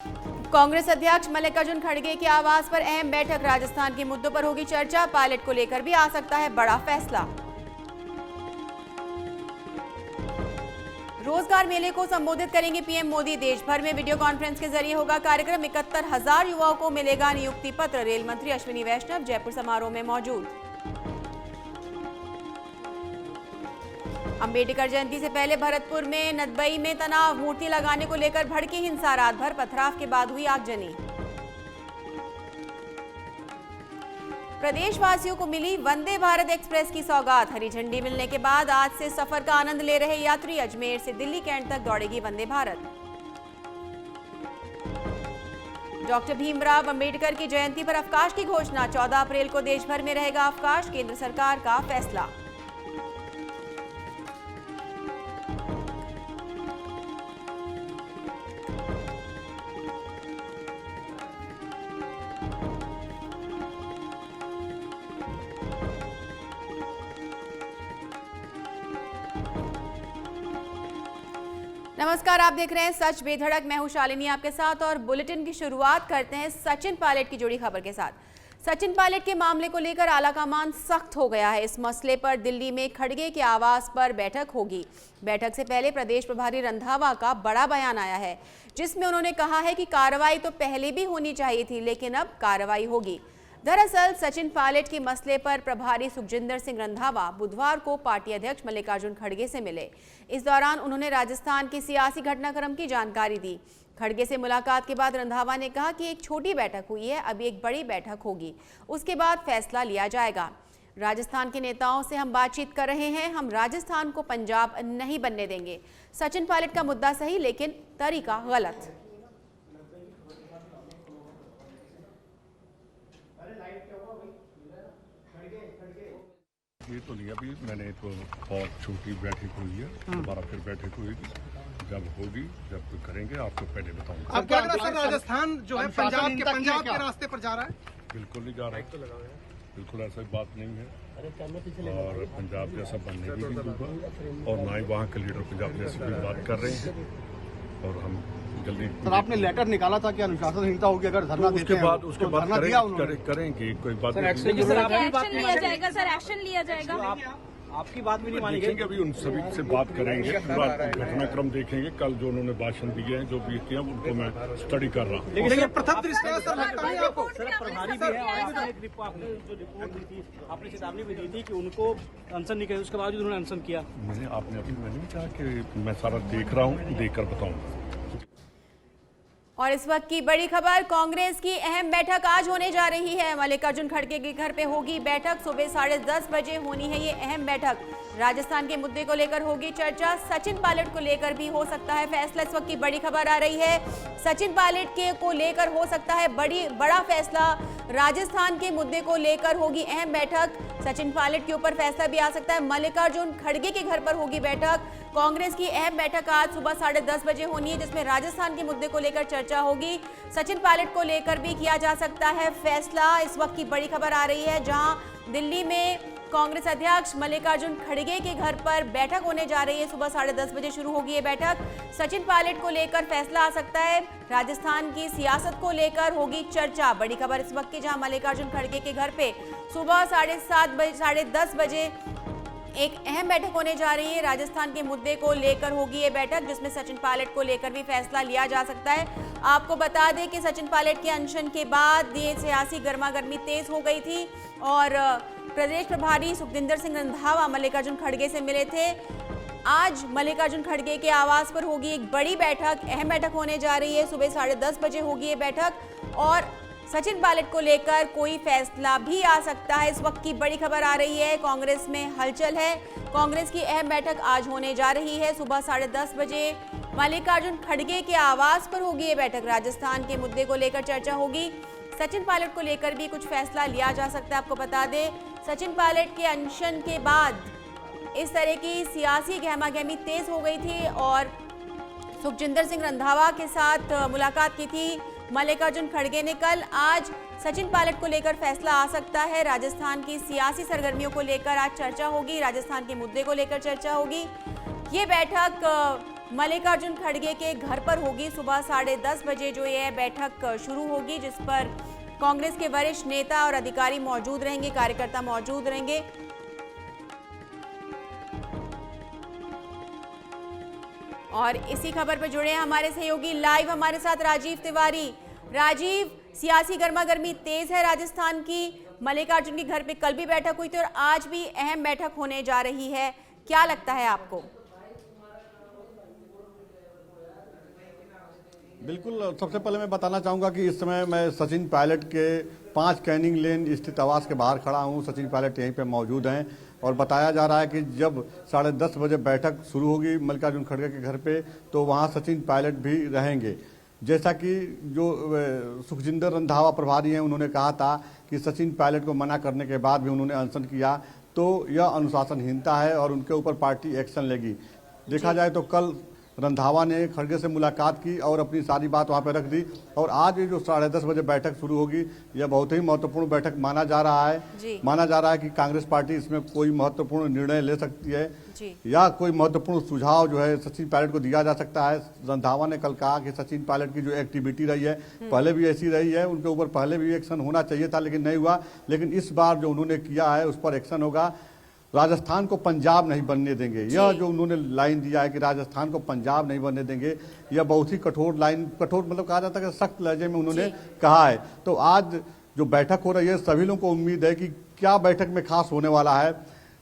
कांग्रेस अध्यक्ष मल्लिकार्जुन खड़गे के आवास पर अहम बैठक। राजस्थान के मुद्दों पर होगी चर्चा। पायलट को लेकर भी आ सकता है बड़ा फैसला। रोजगार मेले को संबोधित करेंगे पीएम मोदी। देश भर में वीडियो कॉन्फ्रेंस के जरिए होगा कार्यक्रम। 71,000 युवाओं को मिलेगा नियुक्ति पत्र। रेल मंत्री अश्विनी वैष्णव जयपुर समारोह में मौजूद। अंबेडकर जयंती से पहले भरतपुर में नदबई में तनाव। मूर्ति लगाने को लेकर भड़की हिंसा। रात भर पथराव के बाद हुई आगजनी। प्रदेशवासियों को मिली वंदे भारत एक्सप्रेस की सौगात। हरी झंडी मिलने के बाद आज से सफर का आनंद ले रहे यात्री। अजमेर से दिल्ली कैंट तक दौड़ेगी वंदे भारत। डॉक्टर भीमराव अंबेडकर की जयंती पर अवकाश की घोषणा। 14 अप्रैल को देश भर में रहेगा अवकाश। केंद्र सरकार का फैसला। नमस्कार, आप देख रहे हैं सच बेधड़क। मैं हूं शालिनी आपके साथ और बुलेटिन की शुरुआत करते हैं सचिन पायलट की जुड़ी खबर के साथ। सचिन पायलट के मामले को लेकर आलाकमान सख्त हो गया है। इस मसले पर दिल्ली में खड़गे के आवास पर बैठक होगी। बैठक से पहले प्रदेश प्रभारी रंधावा का बड़ा बयान आया है, जिसमें उन्होंने कहा है कि कार्रवाई तो पहले भी होनी चाहिए थी, लेकिन अब कार्रवाई होगी। दरअसल सचिन पायलट के मसले पर प्रभारी सुखजिंदर सिंह रंधावा बुधवार को पार्टी अध्यक्ष मल्लिकार्जुन खड़गे से मिले। इस दौरान उन्होंने राजस्थान के सियासी घटनाक्रम की जानकारी दी। खड़गे से मुलाकात के बाद रंधावा ने कहा कि एक छोटी बैठक हुई है, अभी एक बड़ी बैठक होगी, उसके बाद फैसला लिया जाएगा। राजस्थान के नेताओं से हम बातचीत कर रहे हैं, हम राजस्थान को पंजाब नहीं बनने देंगे। सचिन पायलट का मुद्दा सही, लेकिन तरीका गलत। ये तो नहीं, अभी मैंने तो बहुत छोटी बैठक हुई है, दोबारा फिर बैठक होगी। जब होगी, जब करेंगे आपको पहले बताऊंगा। अब क्या सर, राजस्थान जो है पंजाब के रास्ते पर जा रहा है? बिल्कुल नहीं जा रहा है, बिल्कुल ऐसा बात नहीं है। और पंजाब जैसा बनने भी नहीं दूंगा और ना ही वहाँ के लीडर पंजाब जैसे कोई बात कर रहे हैं। और हम जल्दी सर, आपने लेटर निकाला था कि अनुशासनहीनता होगी अगर धरना देते हैं? उसके बाद करेंगे कोई बात सर, एक्शन लिया जाएगा। सर, एक्शन लिया जाएगा। आपकी बात भी नहीं मानी देखेंगे, अभी उन सभी से बात करेंगे, पूरा घटनाक्रम देखेंगे। कल जो उन्होंने भाषण दिए हैं, जो भी किया, उनको मैं स्टडी कर रहा हूँ। लेकिन प्रथम दृष्टया सर लगता है आपको? सर, प्रभारी भी है और आपने जो रिपोर्ट दी थी, आपने चेतावनी भी दी थी कि उनको अनशन नहीं करे, उसके बावजूद उन्होंने अनशन किया। मैंने नहीं कहा कि मैं सारा देख रहा हूँ, देखकर बताऊंगा। और इस वक्त की बड़ी खबर, कांग्रेस की अहम बैठक आज होने जा रही है। मल्लिकार्जुन खड़गे के घर पे होगी बैठक। सुबह 10:30 बजे होनी है ये अहम बैठक। राजस्थान के मुद्दे को लेकर होगी चर्चा। सचिन पायलट को लेकर भी हो सकता है फैसला। इस वक्त की बड़ी खबर आ रही है, सचिन पायलट के को लेकर हो सकता है बड़ा फैसला। राजस्थान के मुद्दे को लेकर होगी अहम बैठक। सचिन पायलट के ऊपर फैसला भी आ सकता है। मल्लिकार्जुन खड़गे के घर पर होगी बैठक। कांग्रेस की अहम बैठक आज सुबह 10:30 बजे होनी है, जिसमें राजस्थान के मुद्दे को लेकर चर्चा होगी। सचिन पायलट को लेकर भी किया जा सकता है फैसला। इस वक्त की बड़ी खबर आ रही है, जहां दिल्ली में कांग्रेस अध्यक्ष मल्लिकार्जुन खड़गे के घर पर बैठक होने जा रही है। सुबह 10:30 बजे शुरू होगी ये बैठक। सचिन पायलट को लेकर फैसला आ सकता है। राजस्थान की सियासत को लेकर होगी चर्चा। बड़ी खबर इस वक्त की, जहां मल्लिकार्जुन खड़गे के घर पे सुबह 10:30 बजे एक अहम बैठक होने जा रही है। राजस्थान के मुद्दे को लेकर होगी ये बैठक, जिसमें सचिन पायलट को लेकर भी फैसला लिया जा सकता है। आपको बता दें कि सचिन पायलट के अनशन के बाद ये सियासी गर्मागर्मी तेज हो गई थी और प्रदेश प्रभारी सुखजिंदर सिंह रंधावा मल्लिकार्जुन खड़गे से मिले थे। आज मल्लिकार्जुन खड़गे के आवास पर होगी एक बड़ी बैठक, अहम बैठक होने जा रही है। सुबह 10:30 बजे होगी ये बैठक और सचिन पायलट को लेकर कोई फैसला भी आ सकता है। इस वक्त की बड़ी खबर आ रही है, कांग्रेस में हलचल है। कांग्रेस की अहम बैठक आज होने जा रही है। सुबह 10:30 बजे मल्लिकार्जुन खड़गे के आवास पर होगी ये बैठक। राजस्थान के मुद्दे को लेकर चर्चा होगी। सचिन पायलट को लेकर भी कुछ फैसला लिया जा सकता है। आपको बता दें, सचिन पायलट के अनशन के बाद इस तरह की सियासी गहमागहमी तेज हो गई थी और सुखजिंदर सिंह रंधावा के साथ मुलाकात की थी मल्लिकार्जुन खड़गे ने कल। आज सचिन पायलट को लेकर फैसला आ सकता है। राजस्थान की सियासी सरगर्मियों को लेकर आज चर्चा होगी। राजस्थान के मुद्दे को लेकर चर्चा होगी। ये बैठक मल्लिकार्जुन खड़गे के घर पर होगी। सुबह 10:30 बजे जो ये बैठक शुरू होगी, जिस पर कांग्रेस के वरिष्ठ नेता और अधिकारी मौजूद रहेंगे, कार्यकर्ता मौजूद रहेंगे। और इसी खबर पर जुड़े हैं हमारे सहयोगी लाइव हमारे साथ राजीव तिवारी। राजीव, सियासी गर्मागर्मी तेज है राजस्थान की। मल्लिकार्जुन के घर पे कल भी बैठक हुई थी और आज भी अहम बैठक होने जा रही है, क्या लगता है आपको? बिल्कुल, सबसे पहले मैं बताना चाहूँगा कि इस समय मैं सचिन पायलट के 5 कैनिंग लेन स्थित आवास के बाहर खड़ा हूँ। सचिन पायलट यहीं पे मौजूद हैं और बताया जा रहा है कि जब 10:30 बजे बैठक शुरू होगी मल्लिकार्जुन खड़गे के घर पे, तो वहाँ सचिन पायलट भी रहेंगे। जैसा कि जो सुखजिंदर रंधावा प्रभारी हैं, उन्होंने कहा था कि सचिन पायलट को मना करने के बाद भी उन्होंने अनशन किया, तो यह अनुशासनहीनता है और उनके ऊपर पार्टी एक्शन लेगी। देखा जाए तो कल रंधावा ने खड़गे से मुलाकात की और अपनी सारी बात वहाँ पर रख दी, और आज ये जो 10:30 बजे बैठक शुरू होगी, यह बहुत ही महत्वपूर्ण बैठक माना जा रहा है। माना जा रहा है कि कांग्रेस पार्टी इसमें कोई महत्वपूर्ण निर्णय ले सकती है या कोई महत्वपूर्ण सुझाव जो है सचिन पायलट को दिया जा सकता है। रंधावा ने कल कहा कि सचिन पायलट की जो एक्टिविटी रही है पहले भी ऐसी रही है, उनके ऊपर पहले भी एक्शन होना चाहिए था लेकिन नहीं हुआ, लेकिन इस बार जो उन्होंने किया है उस पर एक्शन होगा। राजस्थान को पंजाब नहीं बनने देंगे, यह जो उन्होंने लाइन दिया है कि राजस्थान को पंजाब नहीं बनने देंगे, यह बहुत ही कठोर लाइन, कठोर मतलब कहा जाता है कि सख्त लहजे में उन्होंने कहा है। तो आज जो बैठक हो रही है, सभी लोगों को उम्मीद है कि क्या बैठक में खास होने वाला है,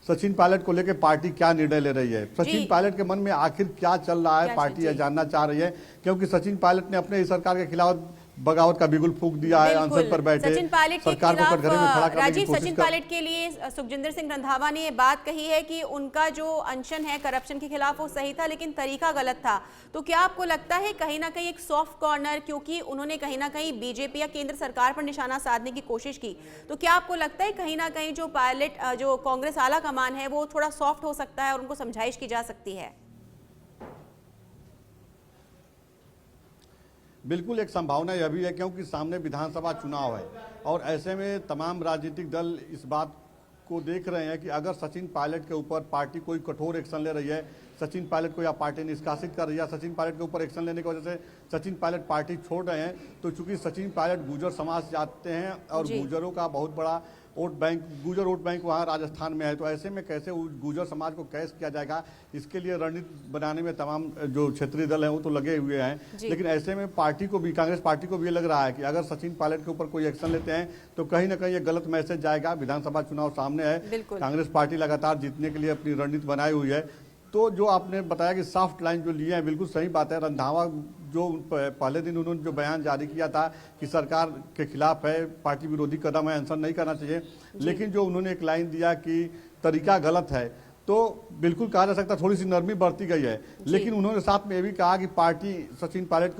सचिन पायलट को लेकर पार्टी क्या निर्णय ले रही है, सचिन पायलट के मन में आखिर क्या चल रहा है, पार्टी यह जानना चाह रही है। क्योंकि सचिन पायलट ने अपने सरकार के खिलाफ बगावत का बिगुल फूंक दिया है, अनशन पर बैठे सचिन पायलट के सरकार को कटघरे में खड़ा करने की राजीव, कोशिश सचिन पायलट के लिए सुखजिंदर सिंह रंधावा ने ये बात कही है कि उनका जो अनशन है करप्शन के खिलाफ वो सही था लेकिन तरीका गलत था। तो क्या आपको लगता है कहीं ना कहीं एक सॉफ्ट कॉर्नर, क्योंकि उन्होंने कहीं ना कहीं बीजेपी या केंद्र सरकार पर निशाना साधने की कोशिश की, तो क्या आपको लगता है कहीं ना कहीं जो पायलट जो कांग्रेस आला कमान है वो थोड़ा सॉफ्ट हो सकता है और उनको समझाइश की जा सकती है? बिल्कुल, एक संभावना यह भी है क्योंकि सामने विधानसभा चुनाव है और ऐसे में तमाम राजनीतिक दल इस बात को देख रहे हैं कि अगर सचिन पायलट के ऊपर पार्टी कोई कठोर एक्शन ले रही है, सचिन पायलट को या पार्टी निष्कासित कर रही है, सचिन पायलट के ऊपर एक्शन लेने की वजह से सचिन पायलट पार्टी छोड़ रहे हैं, तो चूंकि सचिन पायलट गुर्जर समाज से आते हैं और गुर्जरों का बहुत बड़ा vote bank, Gurjar vote bank वहाँ राजस्थान में है, तो ऐसे में कैसे गुर्जर समाज को कैश किया जाएगा, इसके लिए रणनीति बनाने में तमाम जो क्षेत्रीय दल हैं वो तो लगे हुए हैं। लेकिन ऐसे में पार्टी को भी, कांग्रेस पार्टी को भी ये लग रहा है कि अगर सचिन पायलट के ऊपर कोई एक्शन लेते हैं तो कहीं ना कहीं ये गलत मैसेज जाएगा। विधानसभा चुनाव सामने है, कांग्रेस पार्टी लगातार जीतने के लिए अपनी रणनीति बनाई हुई है। तो जो आपने बताया कि सॉफ्ट लाइन जो लिए हैं, बिल्कुल सही बात है। रंधावा जो पहले दिन उन्होंने जो बयान जारी किया था कि सरकार के खिलाफ है, पार्टी विरोधी कदम है, अनशन नहीं करना चाहिए, लेकिन जो उन्होंने एक लाइन दिया कि तरीका गलत है, तो बिल्कुल कहा जा सकता है थोड़ी सी नरमी बरती गई है। लेकिन उन्होंने साथ में ये भी कहा कि पार्टी सचिन पायलट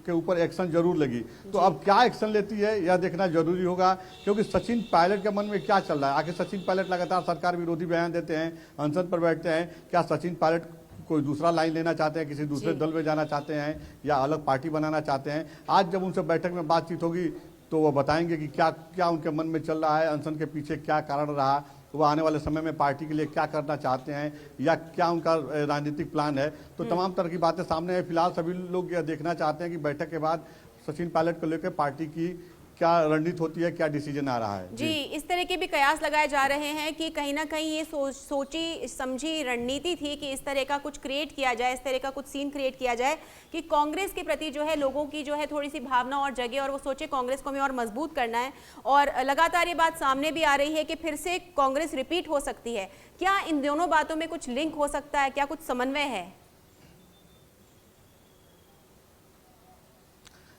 के ऊपर एक्शन जरूर लेगी। तो अब क्या एक्शन लेती है यह देखना जरूरी होगा, क्योंकि सचिन पायलट के मन में क्या चल रहा है। आखिर सचिन पायलट लगातार सरकार विरोधी बयान देते हैं, अनशन पर बैठते हैं, क्या सचिन पायलट कोई दूसरा लाइन लेना चाहते हैं, किसी दूसरे दल में जाना चाहते हैं या अलग पार्टी बनाना चाहते हैं? आज जब उनसे बैठक में बातचीत होगी तो वो बताएंगे कि क्या क्या उनके मन में चल रहा है, अनशन के पीछे क्या कारण रहा, वो आने वाले समय में पार्टी के लिए क्या करना चाहते हैं या क्या उनका राजनीतिक प्लान है। तो तमाम तरह की बातें सामने है। फिलहाल सभी लोग यह देखना चाहते हैं कि बैठक के बाद सचिन पायलट को लेकर पार्टी की क्या रणनीति होती है, क्या डिसीजन आ रहा है। जी, इस तरह के भी कयास लगाए जा रहे हैं कि कहीं ना कहीं ये सोची समझी रणनीति थी कि इस तरह का कुछ क्रिएट किया जाए, इस तरह का कुछ सीन क्रिएट किया जाए कि कांग्रेस के प्रति जो है लोगों की जो है थोड़ी सी भावना और जगे और वो सोचे कांग्रेस को हमें और मजबूत करना है। और लगातार ये बात सामने भी आ रही है कि फिर से कांग्रेस रिपीट हो सकती है। क्या इन दोनों बातों में कुछ लिंक हो सकता है, क्या कुछ समन्वय है?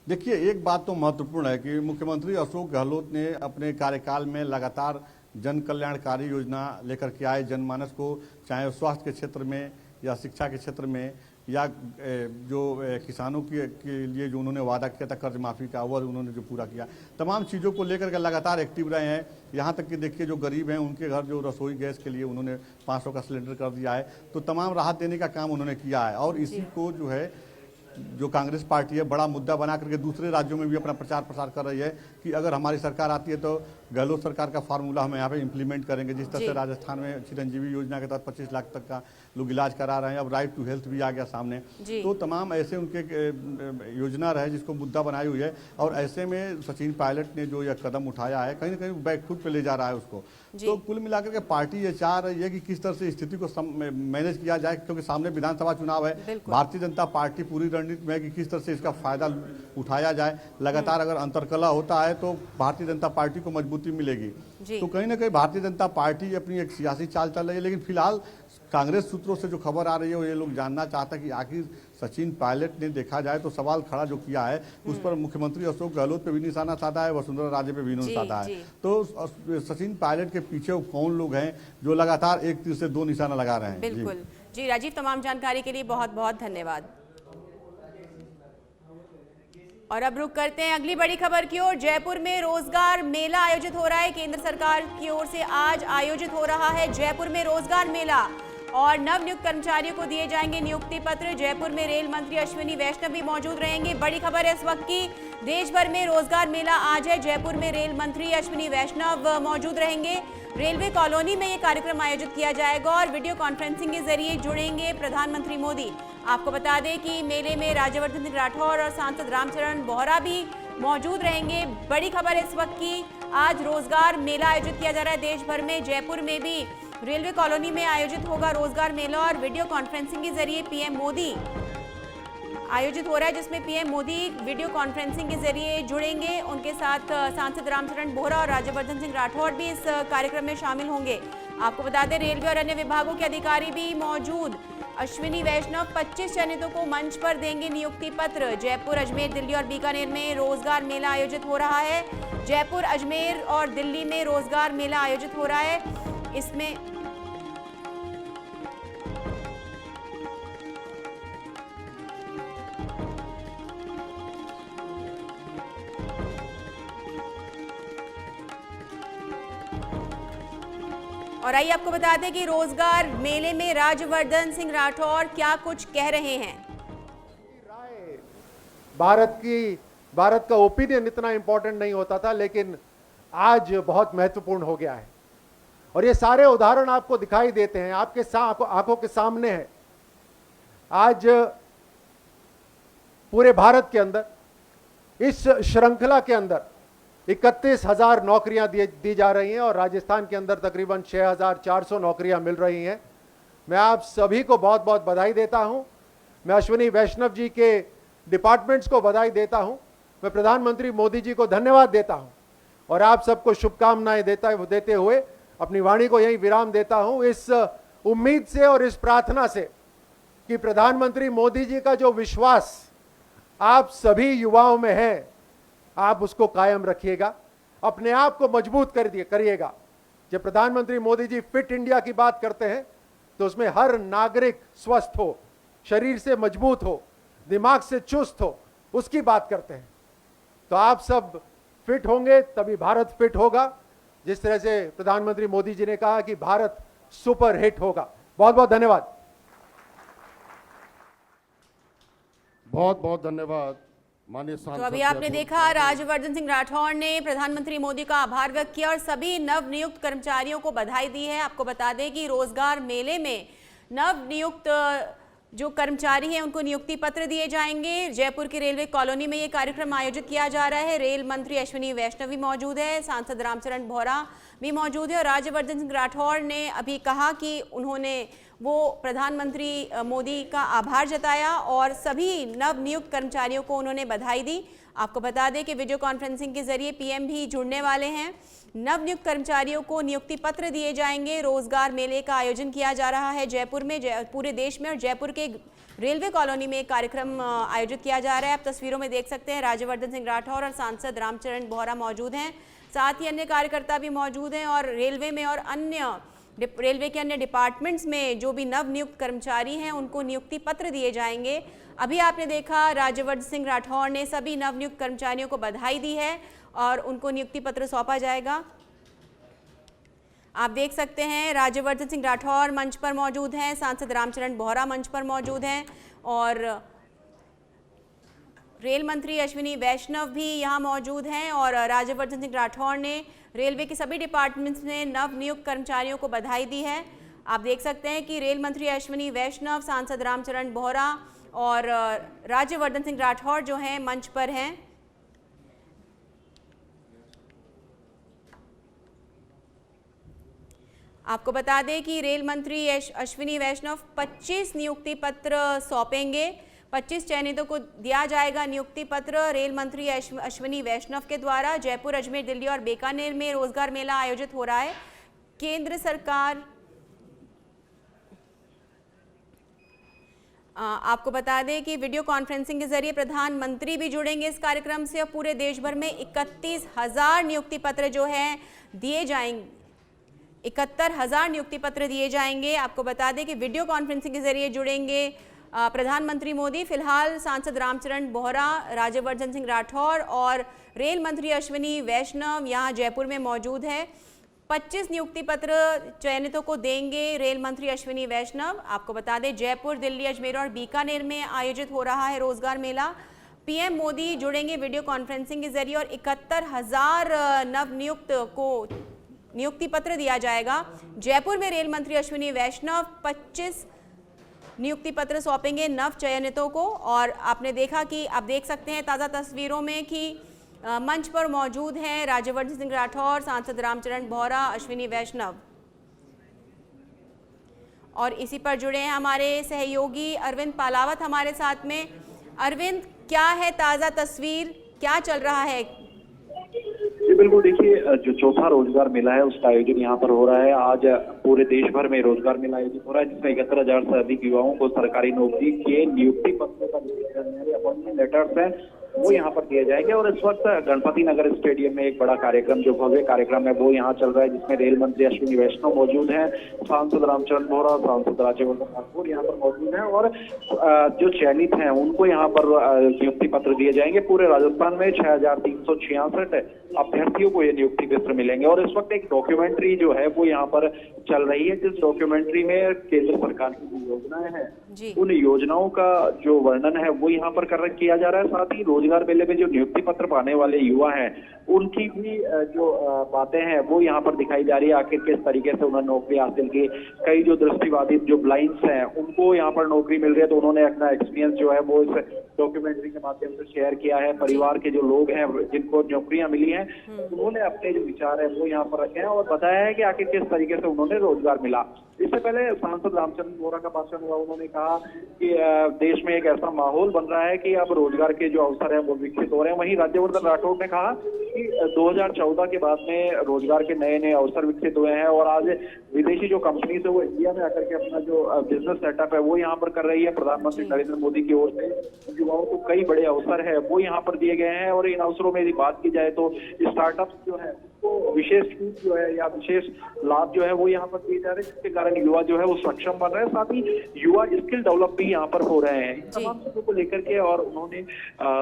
देखिए, एक बात तो महत्वपूर्ण है कि मुख्यमंत्री अशोक गहलोत ने अपने कार्यकाल में लगातार जन कल्याणकारी योजना लेकर के आए जनमानस को, चाहे स्वास्थ्य के क्षेत्र में या शिक्षा के क्षेत्र में या जो किसानों के लिए जो उन्होंने वादा किया था कर्ज माफ़ी का, वह उन्होंने जो पूरा किया, तमाम चीज़ों को लेकर के लगातार एक्टिव रहे हैं। यहाँ तक कि देखिए जो गरीब हैं उनके घर जो रसोई गैस के लिए उन्होंने 500 का सिलेंडर कर दिया है, तो तमाम राहत देने का काम उन्होंने किया है। और इसी को जो है जो कांग्रेस पार्टी है बड़ा मुद्दा बना करके दूसरे राज्यों में भी अपना प्रचार प्रसार कर रही है कि अगर हमारी सरकार आती है तो गहलोत सरकार का फार्मूला हम यहाँ पे इम्प्लीमेंट करेंगे। जिस तरह से राजस्थान में चिरंजीवी योजना के तहत 25 लाख तक का लोग इलाज करा रहे हैं, अब राइट टू हेल्थ भी आ गया सामने। तो तमाम ऐसे उनके योजना रहे जिसको मुद्दा बनाई हुई है, और ऐसे में सचिन पायलट ने जो यह कदम उठाया है कहीं ना कहीं बैकफुट पे ले जा रहा है उसको। तो कुल मिलाकर के पार्टी ये चाह रही है कि किस तरह से स्थिति को मैनेज किया जाए, क्योंकि सामने विधानसभा चुनाव है। भारतीय जनता पार्टी पूरी रणनीति में है कि किस तरह से इसका फायदा उठाया जाए। लगातार अगर अंतरकलह होता है तो भारतीय जनता पार्टी को मजबूती मिलेगी। तो कहीं ना कहीं भारतीय जनता पार्टी अपनी एक सियासी चाल चल रही है, लेकिन फिलहाल कांग्रेस सूत्रों से जो खबर आ रही है वो ये लोग जानना चाहते हैं कि आखिर सचिन पायलट ने, देखा जाए तो सवाल खड़ा जो किया है उस पर मुख्यमंत्री अशोक गहलोत पे भी निशाना साधा है, वसुंधरा राजे पे भी निशाना साधा है। तो सचिन पायलट के पीछे कौन लोग हैं जो लगातार एक तीर से दो निशाना लगा रहे हैं। बिल्कुल जी राजीव, तमाम जानकारी के लिए बहुत बहुत धन्यवाद। और अब रुक करते हैं अगली बड़ी खबर की ओर। जयपुर में रोजगार मेला आयोजित हो रहा है। केंद्र सरकार की ओर से आज आयोजित हो रहा है जयपुर में रोजगार मेला, और नवनियुक्त कर्मचारियों को दिए जाएंगे नियुक्ति पत्र। जयपुर में रेल मंत्री अश्विनी वैष्णव भी मौजूद रहेंगे। बड़ी खबर है इस वक्त की, देश भर में रोजगार मेला आज है। जयपुर में रेल मंत्री अश्विनी वैष्णव मौजूद रहेंगे। रेलवे कॉलोनी में ये कार्यक्रम आयोजित किया जाएगा और वीडियो कॉन्फ्रेंसिंग के जरिए जुड़ेंगे प्रधानमंत्री मोदी। आपको बता दें कि मेले में राज्यवर्धन सिंह राठौर और सांसद रामचरण बोहरा भी मौजूद रहेंगे। बड़ी खबर इस वक्त की, आज रोजगार मेला आयोजित किया जा रहा है देश भर में। जयपुर में भी रेलवे कॉलोनी में आयोजित होगा रोजगार मेला, और वीडियो कॉन्फ्रेंसिंग के जरिए पीएम मोदी आयोजित हो रहा है, जिसमें पीएम मोदी वीडियो कॉन्फ्रेंसिंग के जरिए जुड़ेंगे। उनके साथ सांसद रामचरण बोहरा और राज्यवर्धन सिंह राठौर भी इस कार्यक्रम में शामिल होंगे। आपको बता दें रेलवे और अन्य विभागों के अधिकारी भी मौजूद। अश्विनी वैष्णव 25 चयनितों को मंच पर देंगे नियुक्ति पत्र। जयपुर, अजमेर, दिल्ली और बीकानेर में रोजगार मेला आयोजित हो रहा है। जयपुर, अजमेर और दिल्ली में रोजगार मेला आयोजित हो रहा है। इसमें और आइए आपको बता दें कि रोजगार मेले में राज्यवर्धन सिंह राठौर क्या कुछ कह रहे हैं। भारत का ओपिनियन इतना इंपॉर्टेंट नहीं होता था, लेकिन आज बहुत महत्वपूर्ण हो गया है। और ये सारे उदाहरण आपको दिखाई देते हैं, आपके आंखों के सामने है। आज पूरे भारत के अंदर इस श्रृंखला के अंदर 31,000 नौकरियां दी जा रही हैं, और राजस्थान के अंदर तकरीबन 6,400 नौकरियां मिल रही हैं। मैं आप सभी को बहुत बहुत बधाई देता हूं। मैं अश्विनी वैष्णव जी के डिपार्टमेंट्स को बधाई देता हूं। मैं प्रधानमंत्री मोदी जी को धन्यवाद देता हूं, और आप सबको शुभकामनाएं देते हुए अपनी वाणी को यहीं विराम देता हूं, इस उम्मीद से और इस प्रार्थना से कि प्रधानमंत्री मोदी जी का जो विश्वास आप सभी युवाओं में है, आप उसको कायम रखिएगा, अपने आप को मजबूत करिएगा। जब प्रधानमंत्री मोदी जी फिट इंडिया की बात करते हैं तो उसमें हर नागरिक स्वस्थ हो, शरीर से मजबूत हो, दिमाग से चुस्त हो, उसकी बात करते हैं। तो आप सब फिट होंगे तभी भारत फिट होगा। जिस तरह से प्रधानमंत्री मोदी जी ने कहा कि भारत सुपर हिट होगा। बहुत बहुत धन्यवाद। बहुत बहुत धन्यवाद माननीय तो अभी आपने देखा राज्यवर्धन सिंह राठौर ने प्रधानमंत्री मोदी का आभार व्यक्त किया और सभी नवनियुक्त कर्मचारियों को बधाई दी है। आपको बता दें कि रोजगार मेले में नवनियुक्त जो कर्मचारी हैं उनको नियुक्ति पत्र दिए जाएंगे। जयपुर की रेलवे कॉलोनी में ये कार्यक्रम आयोजित किया जा रहा है। रेल मंत्री अश्विनी वैष्णव भी मौजूद है, सांसद रामचरण बोहरा भी मौजूद है, और राज्यवर्धन सिंह राठौर ने अभी कहा कि उन्होंने वो प्रधानमंत्री मोदी का आभार जताया और सभी नवनियुक्त कर्मचारियों को उन्होंने बधाई दी। आपको बता दें कि वीडियो कॉन्फ्रेंसिंग के जरिए पीएम भी जुड़ने वाले हैं। नवनियुक्त कर्मचारियों को नियुक्ति पत्र दिए जाएंगे। रोजगार मेले का आयोजन किया जा रहा है जयपुर में, पूरे देश में, और जयपुर के रेलवे कॉलोनी में कार्यक्रम आयोजित किया जा रहा है। आप तस्वीरों में देख सकते हैं राज्यवर्धन सिंह राठौर और सांसद रामचरण बोहरा मौजूद हैं, साथ ही अन्य कार्यकर्ता भी मौजूद हैं। और रेलवे में और रेलवे के अन्य डिपार्टमेंट्स में जो भी नवनियुक्त कर्मचारी हैं उनको नियुक्ति पत्र दिए जाएंगे। अभी आपने देखा राज्यवर्धन सिंह राठौर ने सभी नवनियुक्त कर्मचारियों को बधाई दी है और उनको नियुक्ति पत्र सौंपा जाएगा। आप देख सकते हैं राज्यवर्धन सिंह राठौर मंच पर मौजूद हैं, सांसद रामचरण बोहरा मंच पर मौजूद हैं, और रेल मंत्री अश्विनी वैष्णव भी यहाँ मौजूद हैं और राज्यवर्धन सिंह राठौड़ ने रेलवे के सभी डिपार्टमेंट्स में नव नियुक्त कर्मचारियों को बधाई दी है। आप देख सकते हैं कि रेल मंत्री अश्विनी वैष्णव, सांसद रामचरण बोहरा और राज्यवर्धन सिंह राठौड़ जो हैं मंच पर हैं। आपको बता दें कि रेल मंत्री अश्विनी वैष्णव 25 नियुक्ति पत्र सौंपेंगे। 25 चयनितों को दिया जाएगा नियुक्ति पत्र। रेल मंत्री अश्विनी वैष्णव के द्वारा जयपुर, अजमेर, दिल्ली और बीकानेर में रोजगार मेला आयोजित हो रहा है। केंद्र सरकार आपको बता दें कि वीडियो कॉन्फ्रेंसिंग के जरिए प्रधानमंत्री भी जुड़ेंगे इस कार्यक्रम से और पूरे देश भर में 31,000 नियुक्ति पत्र जो है दिए जाएंगे। 71,000 नियुक्ति पत्र दिए जाएंगे। आपको बता दें कि वीडियो कॉन्फ्रेंसिंग के जरिए जुड़ेंगे प्रधानमंत्री मोदी। फिलहाल सांसद रामचरण बोहरा, राज्यवर्धन सिंह राठौड़ और रेल मंत्री अश्विनी वैष्णव यहाँ जयपुर में मौजूद है। 25 नियुक्ति पत्र चयनितों को देंगे रेल मंत्री अश्विनी वैष्णव। आपको बता दें जयपुर, दिल्ली, अजमेर और बीकानेर में आयोजित हो रहा है रोजगार मेला। पीएम मोदी जुड़ेंगे वीडियो कॉन्फ्रेंसिंग के जरिए और 71,000 नव नियुक्त को नियुक्ति पत्र दिया जाएगा। जयपुर में रेल मंत्री अश्विनी वैष्णव 25 नियुक्ति पत्र सौंपेंगे नव चयनितों को। और आपने देखा कि आप देख सकते हैं ताज़ा तस्वीरों में कि मंच पर मौजूद हैं राज्यवर्धन सिंह राठौड़, सांसद रामचरण बोहरा, अश्विनी वैष्णव और इसी पर जुड़े हैं हमारे सहयोगी अरविंद पालावत हमारे साथ में। अरविंद, क्या है ताज़ा तस्वीर, क्या चल रहा है? जी बिल्कुल, देखिए जो चौथा रोजगार मेला है उसका आयोजन यहाँ पर हो रहा है। आज पूरे देश भर में रोजगार मेला आयोजित हो रहा है जिसमें 71,000 से अधिक युवाओं को सरकारी नौकरी के नियुक्ति पत्र का अपॉइंटमेंट लेटर्स है वो यहाँ पर दिए जाएंगे। और इस वक्त गणपति नगर स्टेडियम में एक बड़ा कार्यक्रम, जो भव्य कार्यक्रम है वो यहाँ चल रहा है जिसमें रेल मंत्री अश्विनी वैष्णव मौजूद हैं, सांसद रामचरण बोहरा, सांसद राज्यवर्धन राठौड़ यहाँ पर मौजूद हैं और जो चयनित हैं उनको यहाँ पर नियुक्ति पत्र दिए जाएंगे। पूरे राजस्थान में 6,366 अभ्यर्थियों को ये नियुक्ति पत्र मिलेंगे। और इस वक्त एक डॉक्यूमेंट्री जो है वो यहाँ पर चल रही है जिस डॉक्यूमेंट्री में केंद्र सरकार की जो योजनाएं हैं उन योजनाओं का जो वर्णन है वो यहाँ पर किया जा रहा है। साथ ही रोजगार मेले में जो नियुक्ति पत्र पाने वाले युवा हैं उनकी भी जो बातें हैं वो यहाँ पर दिखाई जा रही है, आखिर किस तरीके से उन्होंने नौकरी हासिल की। कई जो दृष्टिबाधित जो ब्लाइंड्स हैं उनको यहाँ पर नौकरी मिल रही है तो उन्होंने अपना एक्सपीरियंस जो है वो इस डॉक्यूमेंट्री के माध्यम से शेयर किया है। परिवार के जो लोग हैं जिनको नौकरियां मिली हैं उन्होंने अपने जो विचार है वो यहाँ पर रखे हैं और बताया है कि आखिर किस तरीके से उन्होंने रोजगार मिला। इससे पहले सांसद रामचरण बोहरा का भाषण हुआ, उन्होंने कहा कि देश में एक ऐसा माहौल बन रहा है कि अब रोजगार के जो अवसर हैं वो विकसित हो रहे हैं। वहीं राज्यवर्धन राठौड़ ने कहा कि 2014 के बाद में रोजगार के नए नए अवसर विकसित हुए हैं और आज विदेशी जो कंपनीज है वो इंडिया में आकर के अपना जो बिजनेस सेटअप है वो यहाँ पर कर रही है। प्रधानमंत्री नरेंद्र मोदी की ओर से युवाओं को कई बड़े अवसर है वो यहाँ पर दिए गए हैं और इन अवसरों में यदि बात की जाए तो स्टार्टअप जो है तो विशेष छूट जो है या विशेष लाभ जो है वो यहाँ पर दिए जा रहे हैं जिसके कारण युवा जो है वो सक्षम बन रहे हैं। साथ ही युवा स्किल डेवलप भी यहाँ पर हो रहे हैं। इन तमाम चीजों को लेकर के और उन्होंने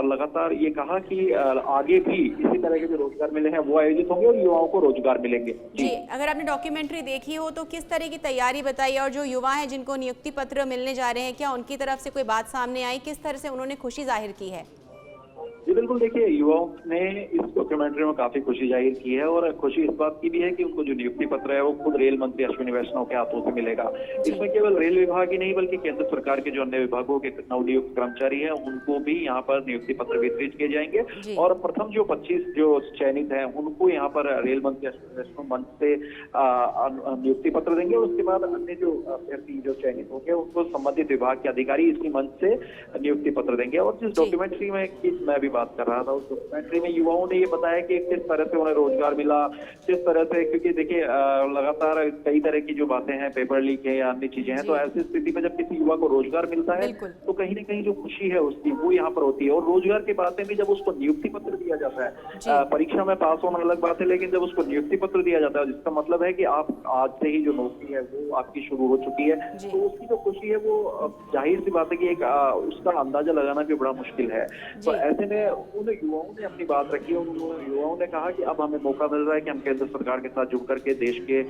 लगातार ये कहा कि आगे भी इसी तरह के जो रोजगार मेले हैं वो आयोजित होंगे और युवाओं को रोजगार मिलेंगे। जी, अगर आपने डॉक्यूमेंट्री देखी हो तो किस तरह की तैयारी बताई और जो युवा हैं जिनको नियुक्ति पत्र मिलने जा रहे हैं क्या उनकी तरफ से कोई बात सामने आई, किस तरह से उन्होंने खुशी जाहिर की है? जी बिल्कुल, देखिए युवाओं ने इस डॉक्यूमेंट्री में काफी खुशी जाहिर की है और खुशी इस बात की भी है कि उनको जो नियुक्ति पत्र है वो खुद रेल मंत्री अश्विनी वैष्णव के हाथों से मिलेगा। इसमें केवल रेल विभाग ही नहीं बल्कि केंद्र सरकार के जो अन्य विभागों के नवनियुक्त कर्मचारी हैं उनको भी यहाँ पर नियुक्ति पत्र वितरित किए जाएंगे और प्रथम जो 25 जो चयनित हैं उनको यहाँ पर रेल मंत्री अश्विनी वैष्णव मंच से नियुक्ति पत्र देंगे और उसके बाद अन्य जो अभ्यर्थी जो चयनित होंगे उनको संबंधित विभाग के अधिकारी इसी मंच से नियुक्ति पत्र देंगे। और जिस डॉक्यूमेंट्री में मैं भी बात कर रहा था उस डॉक्यूमेंट्री में युवाओं ने ये बताया कि किस तरह से उन्हें रोजगार मिला, किस तरह से, क्योंकि देखिए लगातार कई तरह की जो बातें हैं, पेपर लीक है या अन्य चीजें हैं, तो ऐसी स्थिति में जब किसी युवा को रोजगार मिलता है तो कहीं ना कहीं जो खुशी है उसकी वो यहाँ पर होती है। और रोजगार के बाद में भी जब उसको नियुक्ति पत्र दिया जाता है, परीक्षा में पास होना अलग बात है, लेकिन जब उसको नियुक्ति पत्र दिया जाता है जिसका मतलब है कि आप आज से ही जो नौकरी है वो आपकी शुरू हो चुकी है, तो उसकी जो खुशी है वो जाहिर सी बात है कि एक उसका अंदाजा लगाना भी बड़ा मुश्किल है। तो ऐसे में उन युवाओं ने अपनी बात रखी। उन युवाओं ने कहा कि अब हमें मौका मिल रहा है कि हम केंद्र सरकार के साथ जुड़ करके देश के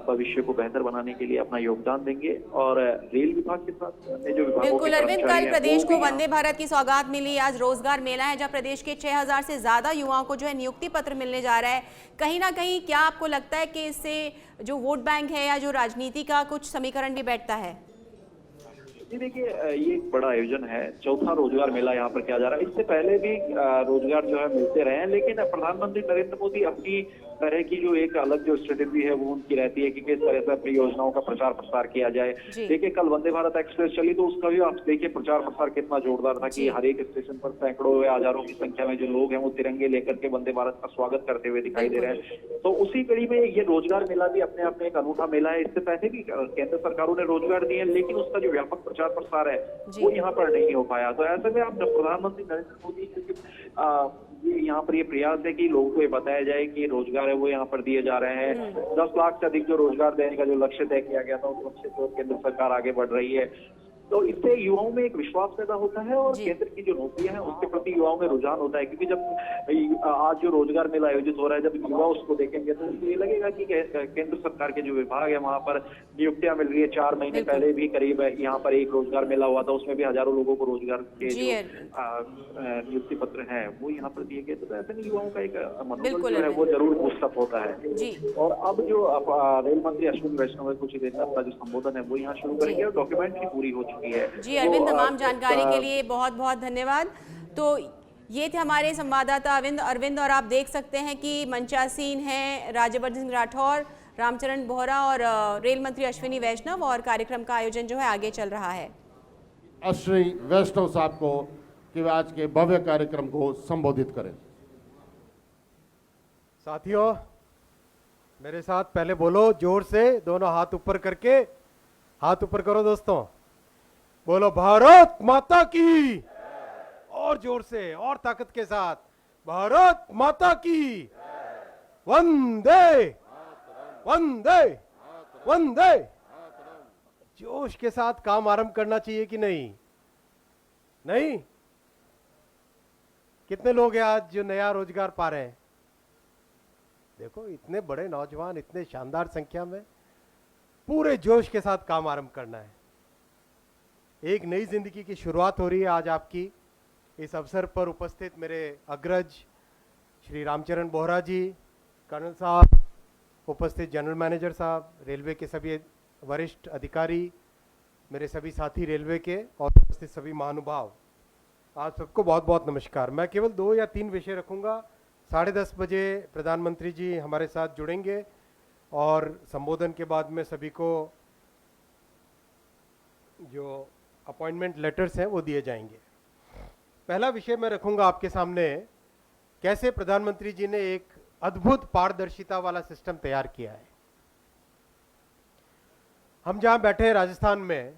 भविष्य को बेहतर बनाने के लिए अपना योगदान देंगे। और रेल विभाग के साथ अन्य जो विभागों बिल्कुल के अरविंद, कर्मचारी कल हैं, प्रदेश वो को भी वंदे भारत की सौगात मिली। आज रोजगार मेला है जहां प्रदेश के 6000 से ज्यादा युवाओं को जो है नियुक्ति पत्र मिलने जा रहा है। कहीं ना कहीं क्या आपको लगता है कि इससे जो वोट बैंक है या जो राजनीति का कुछ समीकरण भी बैठता है? जी देखिए, ये एक बड़ा आयोजन है। चौथा रोजगार मेला यहाँ पर किया जा रहा है। इससे पहले भी रोजगार जो है मिलते रहे हैं, लेकिन प्रधानमंत्री नरेंद्र मोदी अपनी तरह की जो एक अलग जो स्ट्रेटेजी है वो उनकी रहती है कि किस तरह से अपनी योजनाओं का प्रचार प्रसार किया जाए। देखिए, कल वंदे भारत एक्सप्रेस चली तो उसका भी आप देखिए प्रचार प्रसार कितना जोरदार था कि हर एक स्टेशन पर सैकड़ों या हजारों की संख्या में जो लोग हैं वो तिरंगे लेकर के वंदे भारत का स्वागत करते हुए दिखाई दे रहे हैं। तो उसी कड़ी में ये रोजगार मेला भी अपने आप में एक अनूठा मेला है। इससे पहले भी केंद्र सरकारों ने रोजगार दिए, लेकिन उसका जो व्यापक प्रचार प्रसार है वो यहाँ पर नहीं हो पाया। तो ऐसे में आप प्रधानमंत्री नरेंद्र मोदी ये यहाँ पर ये प्रयास है कि लोगों को ये बताया जाए कि रोजगार है वो यहाँ पर दिए जा रहे हैं। 10 लाख से अधिक जो रोजगार देने का जो लक्ष्य तय किया गया था उस लक्ष्य को केंद्र सरकार आगे बढ़ रही है। तो इससे युवाओं में एक विश्वास पैदा होता है और केंद्र की जो नौकरियां हैं उसके प्रति युवाओं में रुझान होता है। क्योंकि जब आज जो रोजगार मेला आयोजित हो रहा है, जब युवा उसको देखेंगे तो उनको ये लगेगा कि केंद्र सरकार के जो विभाग है वहां पर नियुक्तियां मिल रही है। 4 महीने पहले भी करीब यहाँ पर एक रोजगार मेला हुआ था, उसमें भी हजारों लोगों को रोजगार के जो नियुक्ति पत्र है वो यहाँ पर दिए गए। तो ऐसे में युवाओं का एक मनोबल जो है वो जरूर बूस्टअप होता है। और अब जो रेल मंत्री अश्विनी वैष्णव कुछ ही देर में अपना जो संबोधन है वो यहाँ शुरू करेंगे और डॉक्यूमेंट्री पूरी हो चुकी है। जी अरविंद, तमाम जानकारी के लिए बहुत बहुत धन्यवाद। तो ये थे हमारे संवाददाता अरविंद, और आप देख सकते हैं कि मंचासीन हैं राज्यवर्धन सिंह राठौर, रामचरण बोहरा और रेल मंत्री अश्विनी वैष्णव, और कार्यक्रम का आयोजन जो है आगे चल रहा है। अश्विनी वैष्णव साहब को कि वे आज के भव्य कार्यक्रम को संबोधित करें। साथियों, मेरे साथ पहले बोलो जोर से, दोनों हाथ ऊपर करके, हाथ ऊपर करो दोस्तों, बोलो भारत माता की, और जोर से और ताकत के साथ, भारत माता की, वंदे वंदे वंदे। जोश के साथ काम आरंभ करना चाहिए कि नहीं? नहीं? कितने लोग हैं आज जो नया रोजगार पा रहे हैं? देखो, इतने बड़े नौजवान, इतने शानदार संख्या में, पूरे जोश के साथ काम आरंभ करना है। एक नई जिंदगी की शुरुआत हो रही है आज आपकी। इस अवसर पर उपस्थित मेरे अग्रज श्री रामचरण बोहरा जी, कर्नल साहब, उपस्थित जनरल मैनेजर साहब, रेलवे के सभी वरिष्ठ अधिकारी, मेरे सभी साथी रेलवे के, और उपस्थित सभी महानुभाव, आप सबको बहुत बहुत नमस्कार। मैं केवल 2 या 3 विषय रखूंगा। 10:30 बजे प्रधानमंत्री जी हमारे साथ जुड़ेंगे और संबोधन के बाद में सभी को जो अपॉइंटमेंट लेटर्स हैं वो दिए जाएंगे। पहला विषय मैं रखूंगा आपके सामने, कैसे प्रधानमंत्री जी ने एक अद्भुत पारदर्शिता वाला सिस्टम तैयार किया है। हम जहां बैठे हैं राजस्थान में,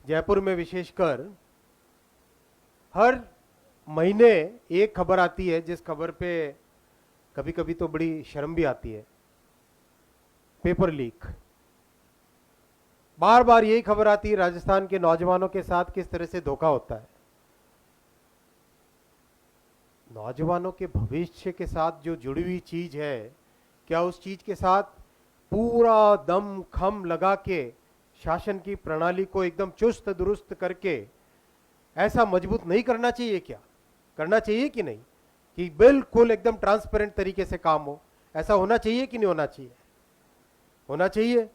जयपुर में विशेषकर, हर महीने एक खबर आती है जिस खबर पे कभी कभी तो बड़ी शर्म भी आती है, पेपर लीक। बार बार यही खबर आती है राजस्थान के नौजवानों के साथ किस तरह से धोखा होता है। नौजवानों के भविष्य के साथ जो जुड़ी हुई चीज है, क्या उस चीज के साथ पूरा दम खम लगा के शासन की प्रणाली को एकदम चुस्त दुरुस्त करके ऐसा मजबूत नहीं करना चाहिए? क्या करना चाहिए कि नहीं, कि बिल्कुल एकदम ट्रांसपेरेंट तरीके से काम हो? ऐसा होना चाहिए कि नहीं होना चाहिए? होना चाहिए।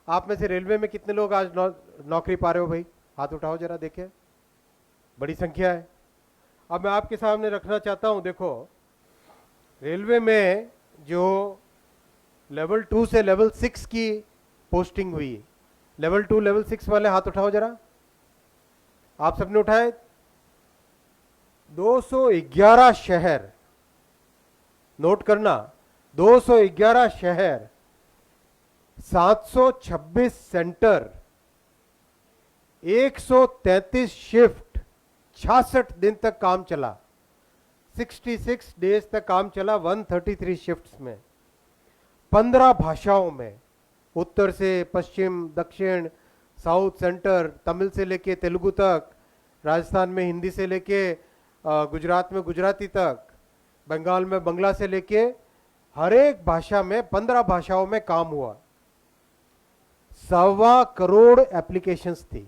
आप में से रेलवे में कितने लोग आज नौकरी पा रहे हो भाई? हाथ उठाओ जरा, देखें, बड़ी संख्या है। अब मैं आपके सामने रखना चाहता हूं, देखो, रेलवे में जो लेवल 2 से लेवल 6 की पोस्टिंग हुई, लेवल 2 लेवल 6 वाले हाथ उठाओ जरा। आप सबने उठाए? 211 शहर, नोट करना, 211 शहर, 726 सेंटर, 133 शिफ्ट, 66 दिन तक काम चला, 66 डेज तक काम चला, 133 शिफ्ट्स में, 15 भाषाओं में, उत्तर से पश्चिम, दक्षिण, साउथ, सेंटर, तमिल से लेके तेलुगु तक, राजस्थान में हिंदी से लेके गुजरात में गुजराती तक, बंगाल में बंगला से लेके हर एक भाषा में 15 भाषाओं में काम हुआ। 1.25 करोड़ एप्लीकेशंस थी।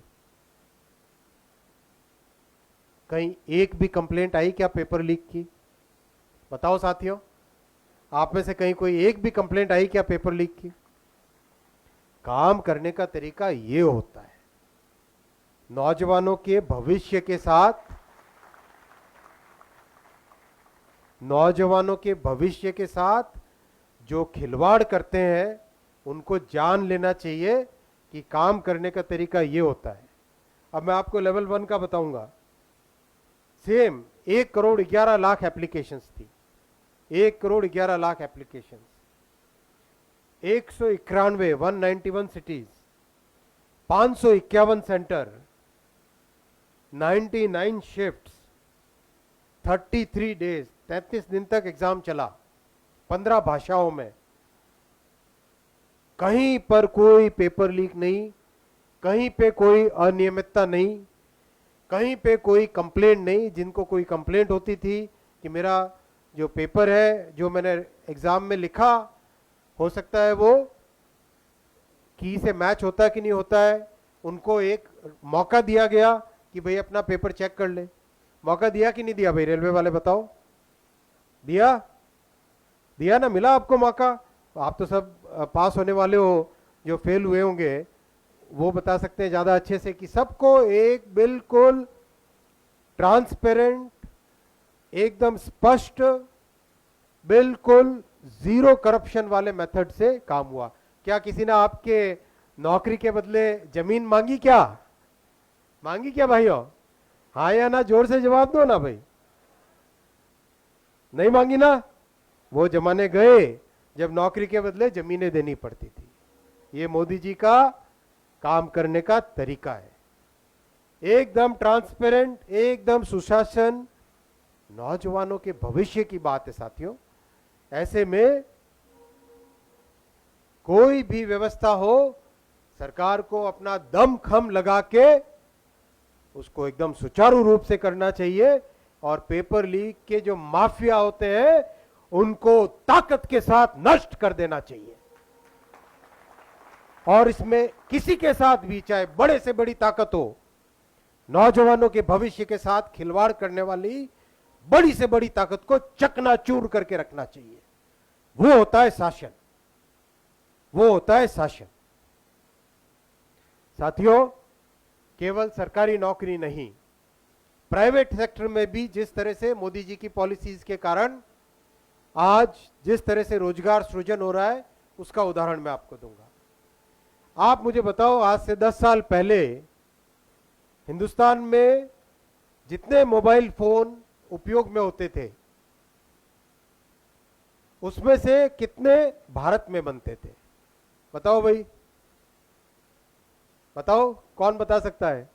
कहीं एक भी कंप्लेंट आई क्या पेपर लीक की? बताओ साथियों, आप में से कहीं कोई एक भी कंप्लेंट आई क्या पेपर लीक की? काम करने का तरीका ये होता है। नौजवानों के भविष्य के साथ, नौजवानों के भविष्य के साथ जो खिलवाड़ करते हैं उनको जान लेना चाहिए कि काम करने का तरीका ये होता है। अब मैं आपको लेवल 1 का बताऊंगा। सेम 1 करोड़ 11 लाख एप्लीकेशंस थी। 1 crore 11 lakh applications, 191 cities, 551 centre, 99 shifts, 33 days, 33 दिन तक एग्जाम चला, 15 भाषाओं में। कहीं पर कोई पेपर लीक नहीं, कहीं पे कोई अनियमितता नहीं, कहीं पे कोई कंप्लेंट नहीं। जिनको कोई कंप्लेंट होती थी कि मेरा जो पेपर है, जो मैंने एग्जाम में लिखा, हो सकता है वो की से मैच होता है कि नहीं होता है, उनको एक मौका दिया गया कि भाई अपना पेपर चेक कर ले। मौका दिया कि नहीं दिया भाई? रेलवे वाले बताओ, दिया? दिया ना? मिला आपको मौका? आप तो सब पास होने वाले हो, जो फेल हुए होंगे वो बता सकते हैं ज्यादा अच्छे से कि सबको एक बिल्कुल ट्रांसपेरेंट, एकदम स्पष्ट, बिल्कुल जीरो करप्शन वाले मेथड से काम हुआ। क्या किसी ने आपके नौकरी के बदले जमीन मांगी क्या? मांगी क्या भाइयों? हाँ या ना, जोर से जवाब दो ना भाई। नहीं मांगी ना? वो जमाने गए जब नौकरी के बदले जमीनें देनी पड़ती थी। ये मोदी जी का काम करने का तरीका है, एकदम ट्रांसपेरेंट, एकदम सुशासन, नौजवानों के भविष्य की बात है साथियों। ऐसे में कोई भी व्यवस्था हो, सरकार को अपना दम खम लगा के उसको एकदम सुचारू रूप से करना चाहिए और पेपर लीक के जो माफिया होते हैं उनको ताकत के साथ नष्ट कर देना चाहिए। और इसमें किसी के साथ भी, चाहे बड़े से बड़ी ताकत हो, नौजवानों के भविष्य के साथ खिलवाड़ करने वाली बड़ी से बड़ी ताकत को चकनाचूर करके रखना चाहिए। वो होता है शासन, वो होता है शासन। साथियों, केवल सरकारी नौकरी नहीं, प्राइवेट सेक्टर में भी जिस तरह से मोदी जी की पॉलिसीज के कारण आज जिस तरह से रोजगार सृजन हो रहा है, उसका उदाहरण मैं आपको दूंगा। आप मुझे बताओ, आज से 10 साल पहले हिंदुस्तान में जितने मोबाइल फोन उपयोग में होते थे उसमें से कितने भारत में बनते थे? बताओ भाई, बताओ, कौन बता सकता है?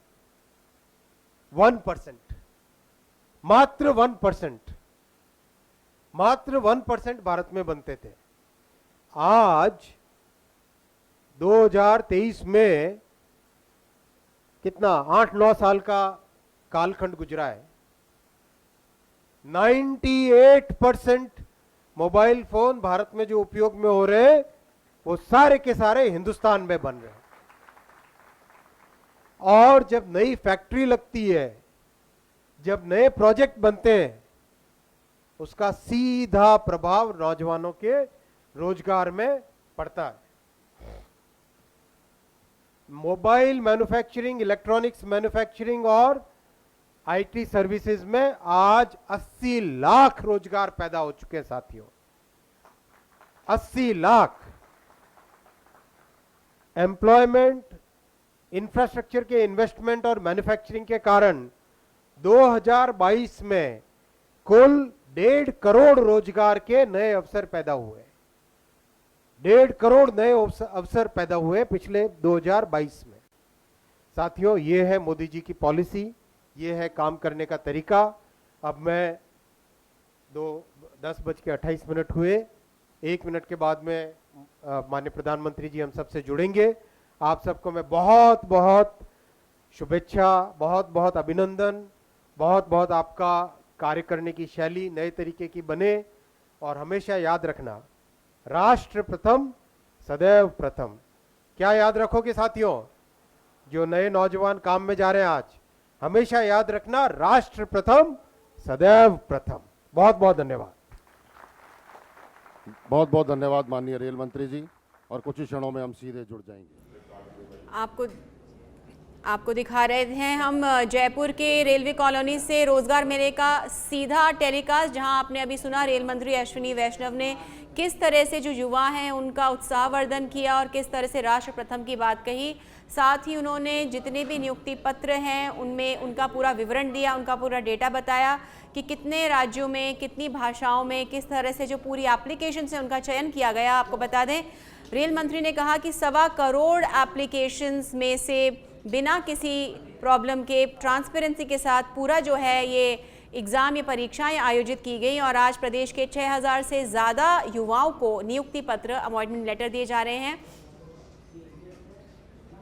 1%, मात्र 1%, मात्र 1% भारत में बनते थे। आज 2023 में कितना 8-9 साल का कालखंड गुजरा है, 98% मोबाइल फोन भारत में जो उपयोग में हो रहे हैं वो सारे के सारे हिंदुस्तान में बन रहे हैं। और जब नई फैक्ट्री लगती है, जब नए प्रोजेक्ट बनते हैं, उसका सीधा प्रभाव नौजवानों के रोजगार में पड़ता है। मोबाइल मैन्युफैक्चरिंग, इलेक्ट्रॉनिक्स मैन्युफैक्चरिंग और आईटी सर्विसेज में आज 80 लाख रोजगार पैदा हो चुके हैं साथियों, 80 लाख। एम्प्लॉयमेंट, इंफ्रास्ट्रक्चर के इन्वेस्टमेंट और मैन्युफैक्चरिंग के कारण 2022 में कुल 1.5 करोड़ रोजगार के नए अवसर पैदा हुए। 1.5 करोड़ नए अवसर पैदा हुए पिछले 2022 में। साथियों, ये है मोदी जी की पॉलिसी, ये है काम करने का तरीका। अब मैं 10:28 हुए, 1 मिनट के बाद में माननीय प्रधानमंत्री जी हम सबसे जुड़ेंगे। आप सबको मैं बहुत बहुत शुभेच्छा, बहुत बहुत अभिनंदन, बहुत बहुत आपका कार्य करने की शैली नए तरीके की बने। और हमेशा याद रखना, राष्ट्र प्रथम सदैव प्रथम। क्या याद रखोगे साथियों, जो नए नौजवान काम में जा रहे हैं आज, हमेशा याद रखना, राष्ट्र प्रथम सदैव प्रथम। बहुत बहुत धन्यवाद। बहुत बहुत धन्यवाद माननीय रेल मंत्री जी, और कुछ ही क्षणों में हम सीधे जुड़ जाएंगे। आपको दिखा रहे हैं हम जयपुर के रेलवे कॉलोनी से रोजगार मेले का सीधा टेलीकास्ट, जहां आपने अभी सुना रेल मंत्री अश्विनी वैष्णव ने किस तरह से जो युवा हैं उनका उत्साहवर्धन किया और किस तरह से राष्ट्र प्रथम की बात कही। साथ ही उन्होंने जितने भी नियुक्ति पत्र हैं उनमें उनका पूरा विवरण दिया, उनका पूरा डेटा बताया कि कितने राज्यों में, कितनी भाषाओं में, किस तरह से जो पूरी एप्लीकेशन से उनका चयन किया गया। आपको बता दें, रेल मंत्री ने कहा कि 1.25 करोड़ एप्लीकेशंस में से बिना किसी प्रॉब्लम के, ट्रांसपेरेंसी के साथ पूरा जो है ये एग्ज़ाम, ये परीक्षाएं आयोजित की गई और आज प्रदेश के 6000 से ज़्यादा युवाओं को नियुक्ति पत्र, अपॉइंटमेंट लेटर दिए जा रहे हैं।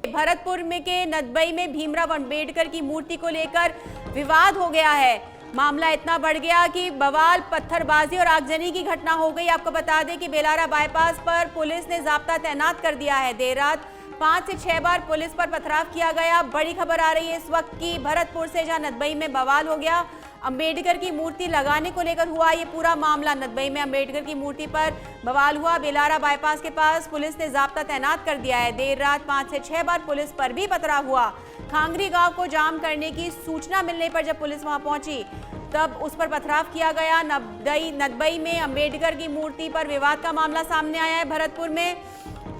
भरतपुर में के नदबई में भीमराव अंबेडकर की मूर्ति को लेकर विवाद हो गया है। मामला इतना बढ़ गया कि बवाल, पत्थरबाजी और आगजनी की घटना हो गई। आपको बता दें कि बेलारा बाईपास पर पुलिस ने जाब्ता तैनात कर दिया है। देर रात 5 से 6 बार पुलिस पर पथराव किया गया। बड़ी खबर आ रही है इस वक्त की भरतपुर से, जहां नदबई में बवाल हो गया। अंबेडकर की मूर्ति लगाने को लेकर हुआ ये पूरा मामला। नदबई में अंबेडकर की मूर्ति पर बवाल हुआ। बेलारा बाईपास के पास पुलिस ने जाब्ता तैनात कर दिया है। देर रात 5 से 6 बार पुलिस पर भी पथराव हुआ। खांगरी गांव को जाम करने की सूचना मिलने पर जब पुलिस वहां पहुंची तब उस पर पथराव किया गया। नदबई में अंबेडकर की मूर्ति पर विवाद का मामला सामने आया है। भरतपुर में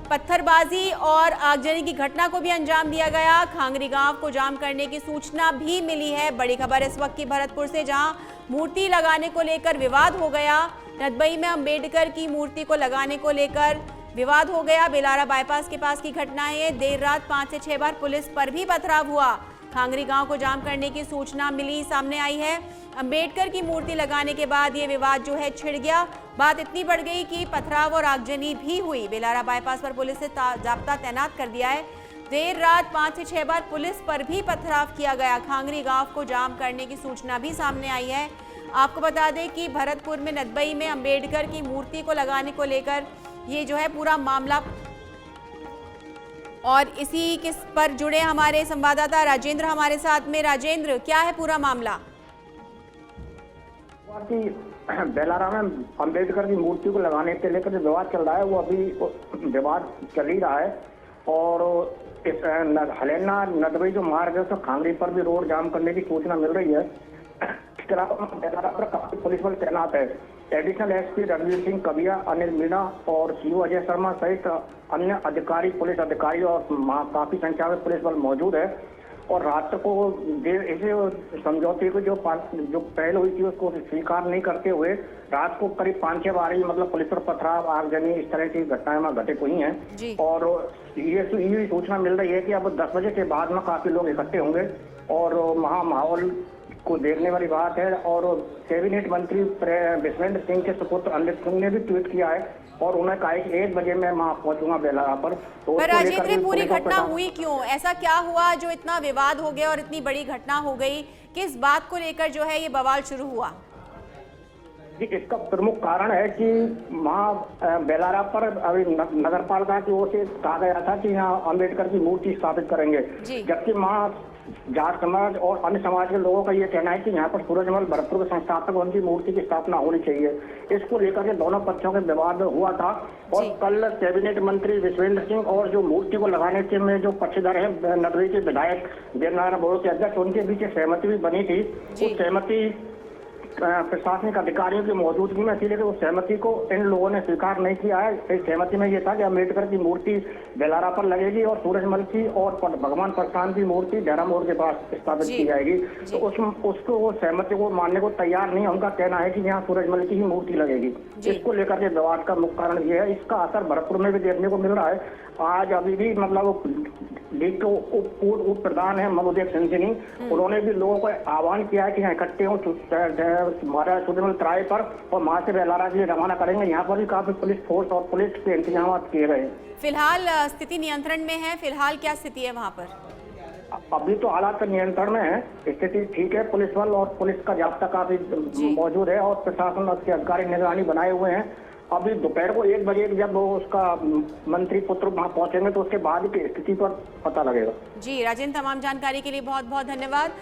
पत्थरबाजी और आगजनी की घटना को भी अंजाम दिया गया। खांगरी गांव को जाम करने की सूचना भी मिली है। बड़ी खबर इस वक्त की भरतपुर से, जहां मूर्ति लगाने को लेकर विवाद हो गया। नदबई में अंबेडकर की मूर्ति को लगाने को लेकर विवाद हो गया। बेलारा बाईपास के पास की घटना है। देर रात 5 से 6 बार पुलिस पर भी पथराव हुआ। खांगरी गांव को जाम करने की सूचना मिली, सामने आई है। अंबेडकर की मूर्ति लगाने के बाद ये विवाद जो है छिड़ गया। बात इतनी बढ़ गई कि पथराव और आगजनी भी हुई। बेलारा बाईपास पर पुलिस ने जाब्ता तैनात कर दिया है। देर रात 5 से 6 बार पुलिस पर भी पथराव किया गया। खांगरी गांव को जाम करने की सूचना भी सामने आई है। आपको बता दें कि भरतपुर में नदबई में अंबेडकर की मूर्ति को लगाने को लेकर ये जो है पूरा मामला, और इसी किस पर जुड़े हमारे संवाददाता राजेंद्र हमारे साथ में। राजेंद्र, क्या है पूरा मामला? बेलारा में अंबेडकर की मूर्ति को लगाने के लेकर जो विवाद चल रहा है वो अभी विवाद चल ही रहा है। और इस हलेना नदबई जो मार्ग है उसको खांगरी पर भी रोड जाम करने की सूचना मिल रही है। इसके अलावा बेलारा पर काफी पुलिस बल तैनात है। एडिशनल एसपी रणवीर सिंह कबिया, अनिल मीणा और सीओ अजय शर्मा सहित अन्य अधिकारी, पुलिस अधिकारी और काफी संख्या में पुलिस बल मौजूद है। और रात को इसे समझौते को जो पहल हुई थी उसको स्वीकार नहीं करते हुए रात को करीब 5-6 बार ही मतलब पुलिस पर पथराव, आगजनी, इस तरह की घटनाएं वहां घटित हुई हैं। और ये सूचना मिल रही है कि अब 10 बजे के बाद में काफी लोग इकट्ठे होंगे और माहौल को देखने वाली बात है। और कैबिनेट मंत्री विश्वेंद्र सिंह के सुपुत्र अनिल सिंह ने भी ट्वीट किया है और उन्होंने कहा कि 1 बजे मैं वहां पहुंचूंगा बेलारा पर। तो राजेंद्र, पूरी घटना हुई क्यों? ऐसा क्या हुआ जो इतना विवाद हो गया और इतनी बड़ी घटना हो गई? किस बात को लेकर जो है ये बवाल शुरू हुआ? जी, इसका प्रमुख कारण है कि वहाँ बेलारा पर अभी नगर पालिका की ओर से कहा गया था कि यहाँ अम्बेडकर की मूर्ति स्थापित करेंगे, जबकि वहाँ जाट समाज और अन्य समाज के लोगों का ये कहना है कि यहाँ पर सूरजमल भरतपुर के संस्थापक उनकी मूर्ति की स्थापना होनी चाहिए। इसको लेकर के दोनों पक्षों के विवाद हुआ था। और कल कैबिनेट मंत्री विश्वेंद्र सिंह और जो मूर्ति को लगाने के में जो पक्षधर है नदबई के विधायक देवनारायण बोरो के अध्यक्ष, उनके बीच सहमति भी बनी थी। उस सहमति प्रशासनिक अधिकारियों की मौजूदगी में थी, लेकिन उस सहमति को इन लोगों ने स्वीकार नहीं किया है। इस सहमति में ये था कि अम्बेडकर की मूर्ति बेलारा पर लगेगी और सूरजमल की और भगवान परशुराम की मूर्ति डेरा मोड़ के पास स्थापित की जाएगी। तो उसको वो सहमति को मानने को तैयार नहीं है। उनका कहना है कि यहाँ सूरजमल की ही मूर्ति लगेगी। इसको लेकर के विवाद का मुख्य कारण ये है। इसका असर भरतपुर में भी देखने को मिल रहा है। आज अभी भी मतलब लीग के उप प्रधान है ममोदेव सिंह, उन्होंने भी लोगों को आह्वान किया है कि यहाँ इकट्ठे हो हमारा सूरजमल तराई पर और वहां से बेलारा के लिए रवाना करेंगे। यहाँ पर भी काफी पुलिस फोर्स और पुलिस के इंतजाम किए गए। फिलहाल स्थिति नियंत्रण में है? फिलहाल क्या स्थिति है वहाँ पर? अभी तो हालात नियंत्रण में है, स्थिति ठीक है। पुलिस बल और पुलिस का जाब्ता काफी मौजूद है और प्रशासन और उसके अधिकारी निगरानी बनाए हुए हैं। अभी दोपहर को 1 बजे जब वो उसका मंत्री पुत्र वहां पहुंचेंगे तो उसके बाद की स्थिति पर पता लगेगा। जी राजेंद्र, तमाम जानकारी के लिए बहुत बहुत धन्यवाद।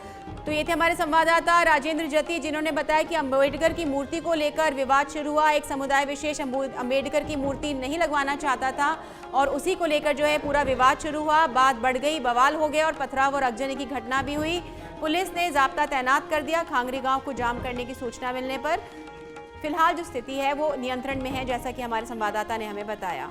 तो ये थे हमारे संवाददाता राजेंद्र जती, जिन्होंने बताया कि अम्बेडकर की मूर्ति को लेकर विवाद शुरू हुआ। एक समुदाय विशेष अम्बेडकर की मूर्ति नहीं लगवाना चाहता था और उसी को लेकर जो है पूरा विवाद शुरू हुआ। बात बढ़ गई, बवाल हो गया और पथराव और आगजनी की घटना भी हुई। पुलिस ने जाब्ता तैनात कर दिया। खांगरी गांव को जाम करने की सूचना मिलने पर फिलहाल जो स्थिति है वो नियंत्रण में है, जैसा कि हमारे संवाददाता ने हमें बताया।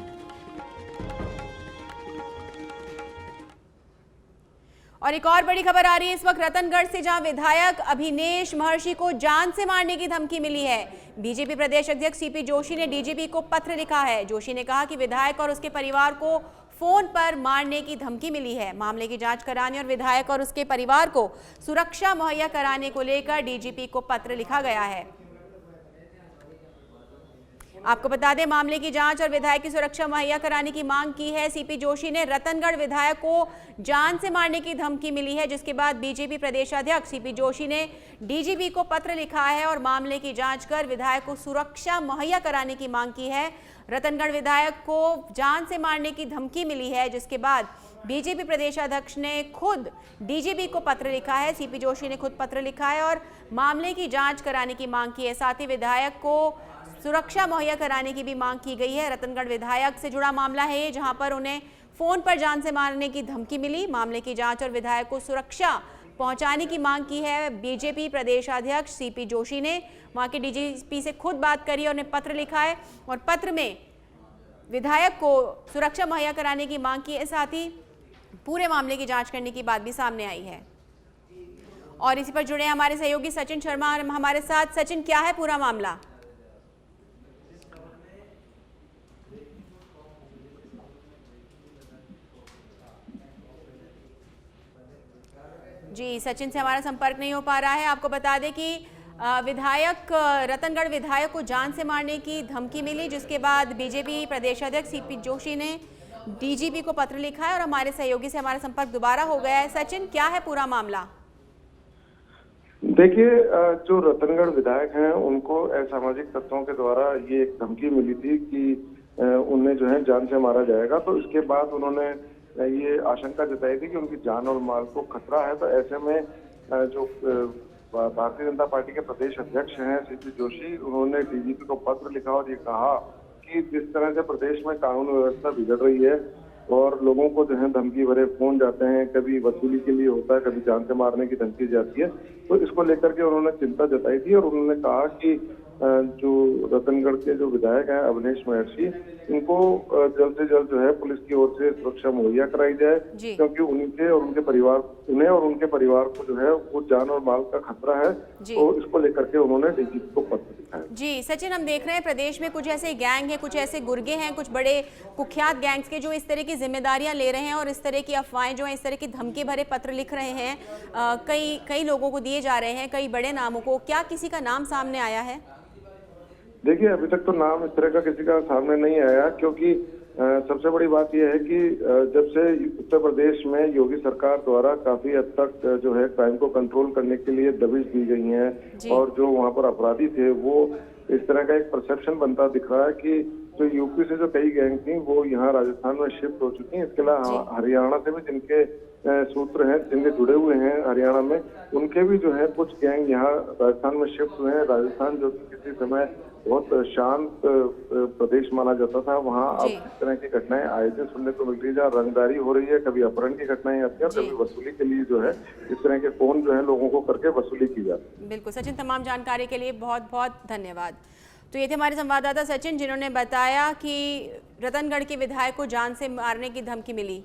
और एक और बड़ी खबर आ रही है इस वक्त रतनगढ़ से, जहां विधायक अभिनेश महर्षि को जान से मारने की धमकी मिली है। बीजेपी प्रदेश अध्यक्ष सीपी जोशी ने डीजीपी को पत्र लिखा है। जोशी ने कहा कि विधायक और उसके परिवार को फोन पर मारने की धमकी मिली है। मामले की जांच कराने और विधायक और उसके परिवार को सुरक्षा मुहैया कराने को लेकर डीजीपी को पत्र लिखा गया है। आपको बता दें, मामले की जांच और विधायक की सुरक्षा मुहैया कराने की मांग की है सीपी जोशी ने। रतनगढ़ विधायक को जान से मारने की धमकी मिली है, जिसके बाद बीजेपी प्रदेशाध्यक्ष सीपी जोशी ने डीजीपी को पत्र लिखा है और मामले की जांच कर विधायक को सुरक्षा मुहैया कराने की मांग की है। रतनगढ़ विधायक को जान से मारने की धमकी मिली है, जिसके बाद बीजेपी प्रदेशाध्यक्ष ने खुद डीजीपी को पत्र लिखा है। सीपी जोशी ने खुद पत्र लिखा है और मामले की जांच कराने की मांग की है। साथ ही विधायक को सुरक्षा मुहैया कराने की भी मांग की गई है। रतनगढ़ विधायक से जुड़ा मामला है ये, जहां पर उन्हें फोन पर जान से मारने की धमकी मिली। मामले की जांच और विधायक को सुरक्षा पहुंचाने की मांग की है बीजेपी प्रदेशाध्यक्ष सीपी जोशी ने। वहां के डीजीपी से खुद बात करी और उन्हें पत्र लिखा है और पत्र में विधायक को सुरक्षा मुहैया कराने की मांग की है। साथ ही पूरे मामले की जांच करने की बात भी सामने आई है। और इसी पर जुड़े हमारे सहयोगी सचिन शर्मा हमारे साथ। सचिन, क्या है पूरा मामला? जी, सचिन से हमारा संपर्क नहीं हो पा रहा है। आपको बता दें कि विधायक रतनगढ़ विधायक को जान से मारने की धमकी मिली, जिसके बाद बीजेपी प्रदेशाध्यक्ष सीपी जोशी ने डीजीपी को पत्र लिखा है और हमारे सहयोगी से हमारा संपर्क दोबारा हो गया है। सचिन, क्या है पूरा मामला? देखिए, जो रतनगढ़ विधायक हैं उनको असामाजिक तत्वों के द्वारा ये एक धमकी मिली थी कि उन्हें जो है जान से मारा जाएगा। तो इसके बाद उन्होंने ये आशंका जताई थी कि उनकी जान और माल को खतरा है। तो ऐसे में जो भारतीय जनता पार्टी के प्रदेश अध्यक्ष हैं सीपी जोशी, उन्होंने डीजीपी को पत्र लिखा और ये कहा कि जिस तरह से प्रदेश में कानून व्यवस्था बिगड़ रही है और लोगों को जो है धमकी भरे फोन जाते हैं, कभी वसूली के लिए होता है, कभी जान से मारने की धमकी जाती है, तो इसको लेकर के उन्होंने चिंता जताई थी और उन्होंने कहा कि जो रतनगढ़ के जो विधायक हैं अभिनेश महर्षि, इनको जल्द से जल्द जो है पुलिस की ओर से सुरक्षा मुहैया कराई जाए, क्योंकि उनके और उनके परिवार उन्हें और उनके परिवार को जो है वो जान और माल का खतरा है। तो इसको लेकर के उन्होंने डीजीपी को पत्र लिखा है। जी सचिन, हम देख रहे हैं प्रदेश में कुछ ऐसे गैंग हैं, कुछ ऐसे गुर्गे हैं, कुछ बड़े कुख्यात गैंग्स के जो इस तरह की जिम्मेदारियां ले रहे हैं और इस तरह की अफवाहें जो है, इस तरह की धमकी भरे पत्र लिख रहे हैं, कई लोगों को दिए जा रहे हैं, कई बड़े नामों को। क्या किसी का नाम सामने आया है? देखिए, अभी तक तो नाम इस तरह का किसी का सामने नहीं आया, क्योंकि सबसे बड़ी बात यह है कि जब से उत्तर प्रदेश में योगी सरकार द्वारा काफी हद तक जो है क्राइम को कंट्रोल करने के लिए दबिश दी गई है और जो वहां पर अपराधी थे वो इस तरह का एक परसेप्शन बनता दिख रहा है कि जो यूपी से जो कई गैंग थी वो यहाँ राजस्थान में शिफ्ट हो चुकी हैं। इसके अलावा हरियाणा से भी जिनके सूत्र हैं, जिनके जुड़े हुए हैं हरियाणा में, उनके भी जो है कुछ गैंग यहाँ राजस्थान में शिफ्ट हुए हैं। राजस्थान जो किसी समय बहुत शांत प्रदेश माना जाता था, वहाँ अब इस तरह की घटनाएं आए दिन सुनने को मिल रही है, जहाँ रंगदारी हो रही है, कभी अपहरण की घटनाएं आती है, कभी वसूली के लिए जो है इस तरह के फोन जो है लोगों को करके वसूली की जाती है। बिल्कुल सचिन, तमाम जानकारी के लिए बहुत बहुत धन्यवाद। तो ये थे हमारे संवाददाता सचिन, जिन्होंने बताया कि रतनगढ़ के विधायक को जान से मारने की धमकी मिली।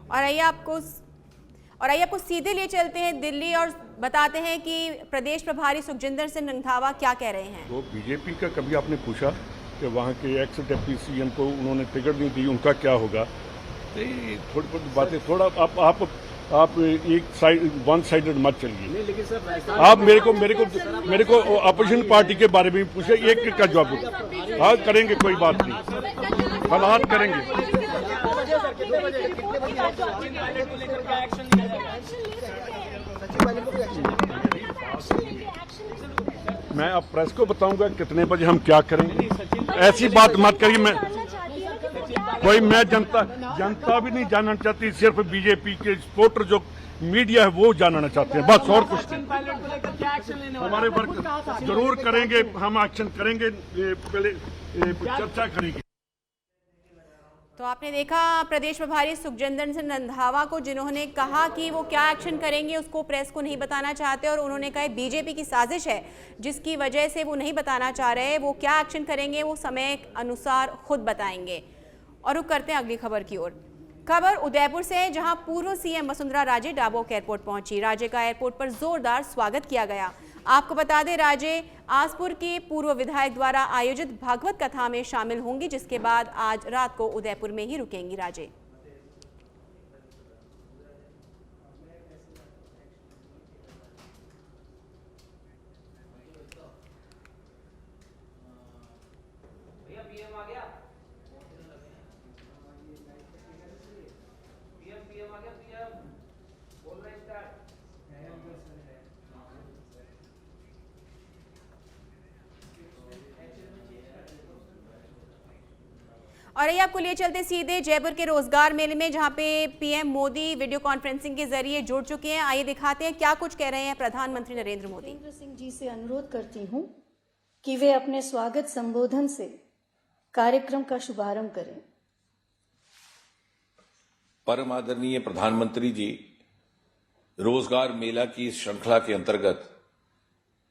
और आइए आपको सीधे लिए चलते हैं दिल्ली और बताते हैं कि प्रदेश प्रभारी सुखजिंदर सिंह रंधावा क्या कह रहे हैं। तो बीजेपी का कभी आपने पूछा कि वहाँ के एक्स डिप्टी सीएम को उन्होंने टिकट नहीं दी, उनका क्या होगा? थोड़ी बहुत बातें, थोड़ा आप एक साइड वन साइडेड मत चलिए। आप मेरे को अपोजिशन पार्टी के बारे में पूछे, एक का जवाब हाँ करेंगे, कोई बात नहीं। फलाहत करेंगे। मैं अब प्रेस को बताऊंगा कितने बजे हम क्या करेंगे। ऐसी बात मत करिए। मैं जनता भी नहीं जानना चाहती, सिर्फ बीजेपी के सपोर्टर जो मीडिया है वो जानना चाहते हैं, बस और कुछ नहीं। हमारे वर्ग जरूर करेंगे, हम एक्शन करेंगे, पहले चर्चा करेंगे। तो आपने देखा प्रदेश प्रभारी सुखजिंदर सिंह रंधावा को, जिन्होंने कहा कि वो क्या एक्शन करेंगे उसको प्रेस को नहीं बताना चाहते, और उन्होंने कहा बीजेपी की साजिश है जिसकी वजह से वो नहीं बताना चाह रहे। वो क्या एक्शन करेंगे वो समय अनुसार खुद बताएंगे। और रुक करते हैं अगली खबर की ओर। खबर उदयपुर से है, जहां पूर्व सीएम वसुंधरा राजे डाबोक एयरपोर्ट पहुंची। राजे का एयरपोर्ट पर जोरदार स्वागत किया गया। आपको बता दें, राजे आसपुर के पूर्व विधायक द्वारा आयोजित भागवत कथा में शामिल होंगी, जिसके बाद आज रात को उदयपुर में ही रुकेंगी राजे। और ये आपको लिए चलते सीधे जयपुर के रोजगार मेले में, जहां पे पीएम मोदी वीडियो कॉन्फ्रेंसिंग के जरिए जुड़ चुके हैं। आइए दिखाते हैं क्या कुछ कह रहे हैं प्रधानमंत्री नरेंद्र मोदी। नरेंद्र सिंह जी से अनुरोध करती हूं कि वे अपने स्वागत संबोधन से कार्यक्रम का शुभारंभ करें। परम आदरणीय प्रधानमंत्री जी, रोजगार मेला की इस श्रृंखला के अंतर्गत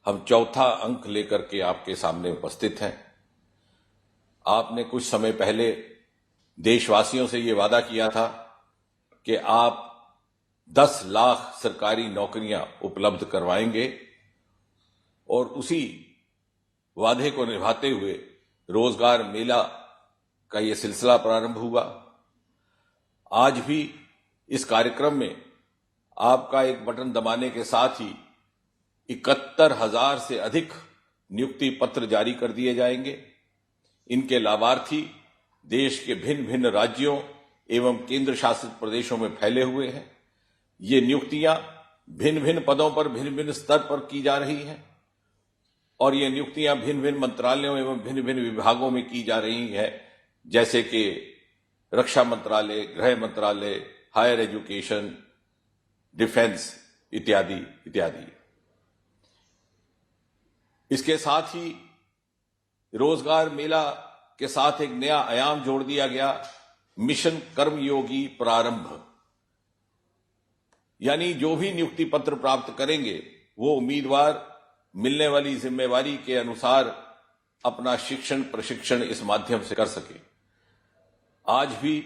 हम चौथा अंक लेकर के आपके सामने उपस्थित हैं। आपने कुछ समय पहले देशवासियों से ये वादा किया था कि आप 10 लाख सरकारी नौकरियां उपलब्ध करवाएंगे, और उसी वादे को निभाते हुए रोजगार मेला का ये सिलसिला प्रारंभ हुआ। आज भी इस कार्यक्रम में आपका एक बटन दबाने के साथ ही 71,000 से अधिक नियुक्ति पत्र जारी कर दिए जाएंगे। इनके लाभार्थी देश के भिन्न भिन्न राज्यों एवं केंद्र शासित प्रदेशों में फैले हुए हैं। ये नियुक्तियां भिन्न भिन्न पदों पर भिन्न भिन्न स्तर पर की जा रही हैं, और ये नियुक्तियां भिन्न भिन्न मंत्रालयों एवं भिन्न भिन्न विभागों में की जा रही हैं, जैसे कि रक्षा मंत्रालय, गृह मंत्रालय, हायर एजुकेशन, डिफेंस इत्यादि इत्यादि। इसके साथ ही रोजगार मेला के साथ एक नया आयाम जोड़ दिया गया, मिशन कर्मयोगी प्रारंभ। यानी जो भी नियुक्ति पत्र प्राप्त करेंगे वो उम्मीदवार मिलने वाली जिम्मेवारी के अनुसार अपना शिक्षण प्रशिक्षण इस माध्यम से कर सके। आज भी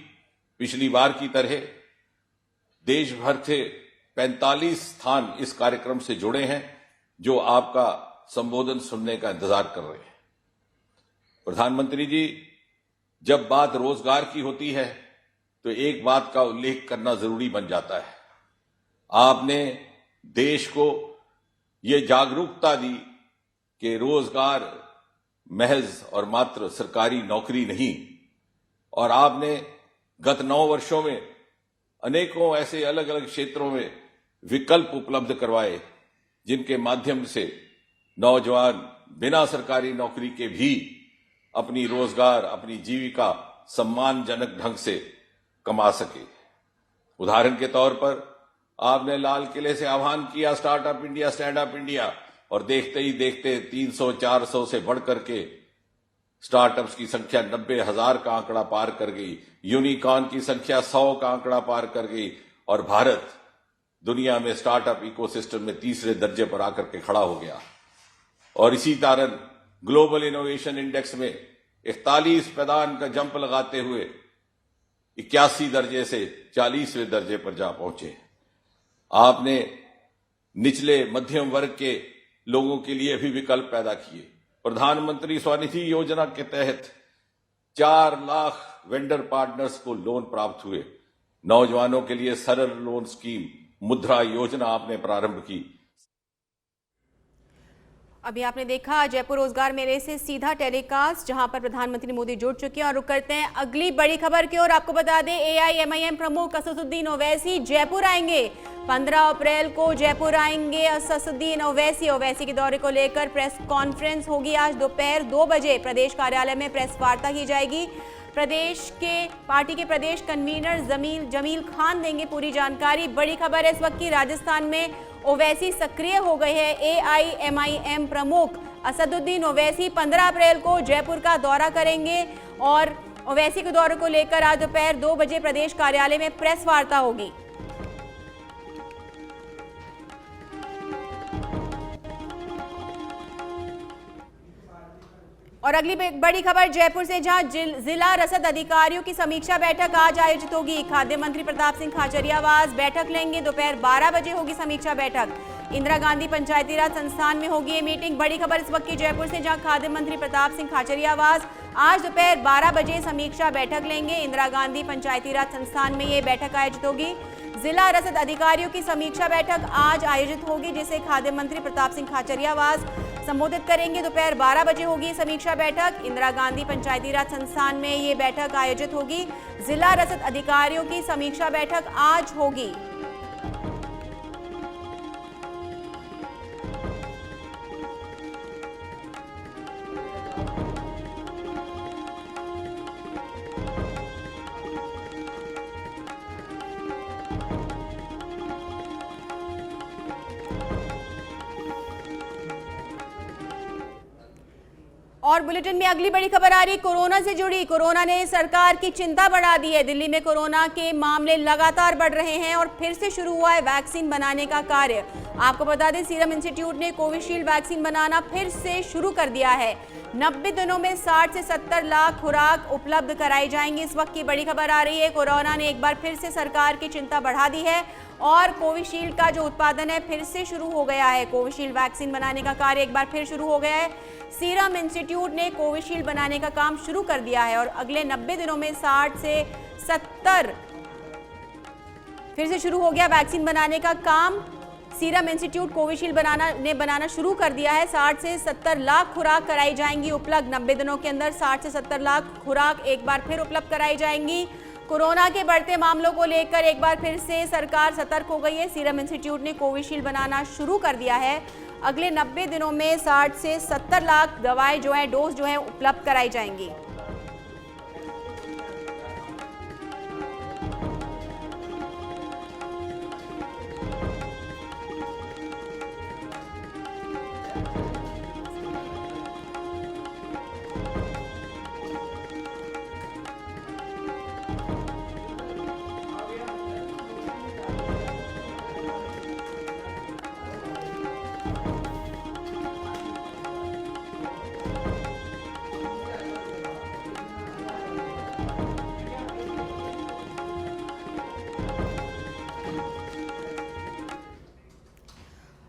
पिछली बार की तरह देश भर से 45 स्थान इस कार्यक्रम से जुड़े हैं, जो आपका संबोधन सुनने का इंतजार कर रहे हैं। प्रधानमंत्री जी, जब बात रोजगार की होती है तो एक बात का उल्लेख करना जरूरी बन जाता है। आपने देश को ये जागरूकता दी कि रोजगार महज और मात्र सरकारी नौकरी नहीं, और आपने गत 9 वर्षों में अनेकों ऐसे अलग अलग क्षेत्रों में विकल्प उपलब्ध करवाए, जिनके माध्यम से नौजवान बिना सरकारी नौकरी के भी अपनी रोजगार, अपनी जीविका सम्मानजनक ढंग से कमा सके। उदाहरण के तौर पर आपने लाल किले से आह्वान किया startup India, stand up India, और देखते ही देखते 300-400 से बढ़कर के स्टार्टअप्स की संख्या 90,000 का आंकड़ा पार कर गई, यूनिकॉर्न की संख्या 100 का आंकड़ा पार कर गई, और भारत दुनिया में स्टार्टअप इकोसिस्टम में 3रे दर्जे पर आकर के खड़ा हो गया। और इसी कारण ग्लोबल इनोवेशन इंडेक्स में 41 पैदान का जंप लगाते हुए 81 दर्जे से 40वें दर्जे पर जा पहुंचे। आपने निचले मध्यम वर्ग के लोगों के लिए भी विकल्प पैदा किए। प्रधानमंत्री स्वनिधि योजना के तहत 4 लाख वेंडर पार्टनर्स को लोन प्राप्त हुए। नौजवानों के लिए सरल लोन स्कीम मुद्रा योजना आपने प्रारंभ की। अभी आपने देखा जयपुर रोजगार मेले से सीधा टेलीकास्ट, जहां पर प्रधानमंत्री मोदी जुड़ चुके हैं। और रुक करते हैं अगली बड़ी खबर की ओर। आपको बता दें AIMIM प्रमुख असदुद्दीन ओवैसी जयपुर आएंगे। 15 अप्रैल को जयपुर आएंगे असदुद्दीन ओवैसी। ओवैसी के दौरे को लेकर प्रेस कॉन्फ्रेंस होगी। आज दोपहर 2 बजे प्रदेश कार्यालय में प्रेस वार्ता की जाएगी। पार्टी के प्रदेश कन्वीनर जमील खान देंगे पूरी जानकारी। बड़ी खबर है इस वक्त की, राजस्थान में ओवैसी सक्रिय हो गए हैं। AIMIM प्रमुख असदुद्दीन ओवैसी 15 अप्रैल को जयपुर का दौरा करेंगे और ओवैसी के दौरे को लेकर आज दोपहर 2 बजे प्रदेश कार्यालय में प्रेस वार्ता होगी। और अगली बड़ी खबर जयपुर से, जहां जिला रसद अधिकारियों की समीक्षा बैठक आज आयोजित होगी। खाद्य मंत्री प्रताप सिंह खाचरियावास बैठक लेंगे। दोपहर 12 बजे होगी समीक्षा बैठक। इंदिरा गांधी पंचायती राज संस्थान में होगी ये मीटिंग। बड़ी खबर इस वक्त की जयपुर से, जहां खाद्य मंत्री प्रताप सिंह खाचरियावास आज दोपहर 12 बजे समीक्षा बैठक लेंगे। इंदिरा गांधी पंचायती राज संस्थान में ये बैठक आयोजित होगी। जिला रसद अधिकारियों की समीक्षा बैठक आज आयोजित होगी, जिसे खाद्य मंत्री प्रताप सिंह खाचरियावास संबोधित करेंगे। दोपहर 12 बजे होगी समीक्षा बैठक। इंदिरा गांधी पंचायती राज संस्थान में ये बैठक आयोजित होगी। जिला रसद अधिकारियों की समीक्षा बैठक आज होगी। और बुलेटिन में अगली बड़ी खबर आ रही कोरोना से जुड़ी। कोरोना ने सरकार की चिंता बढ़ा दी है। दिल्ली में कोरोना के मामले लगातार बढ़ रहे हैं और फिर से शुरू हुआ है वैक्सीन बनाने का कार्य। आपको बता दें सीरम इंस्टीट्यूट ने कोविशील्ड वैक्सीन बनाना फिर से शुरू कर दिया है। 90 दिनों में 60 से 70 लाख खुराक उपलब्ध कराई जाएंगी। इस वक्त की बड़ी खबर आ रही है, कोरोना ने एक बार फिर से सरकार की चिंता बढ़ा दी है और कोविशील्ड का जो उत्पादन है फिर से शुरू हो गया है। कोविशील्ड वैक्सीन बनाने का कार्य एक बार फिर शुरू हो गया है। सीरम इंस्टीट्यूट ने कोविशील्ड बनाने का काम शुरू कर दिया है और अगले 90 दिनों में 60 से 70 फिर से शुरू हो गया वैक्सीन बनाने का काम। सीरम इंस्टीट्यूट कोविशील्ड बनाना शुरू कर दिया है। 60 से 70 लाख खुराक कराई जाएंगी उपलब्ध। 90 दिनों के अंदर 60 से 70 लाख खुराक एक बार फिर उपलब्ध कराई जाएंगी। कोरोना के बढ़ते मामलों को लेकर एक बार फिर से सरकार सतर्क हो गई है। सीरम इंस्टीट्यूट ने कोविशील्ड बनाना शुरू कर दिया है। अगले 90 दिनों में 60 से 70 लाख दवाएं जो है डोज जो है उपलब्ध कराई जाएंगी।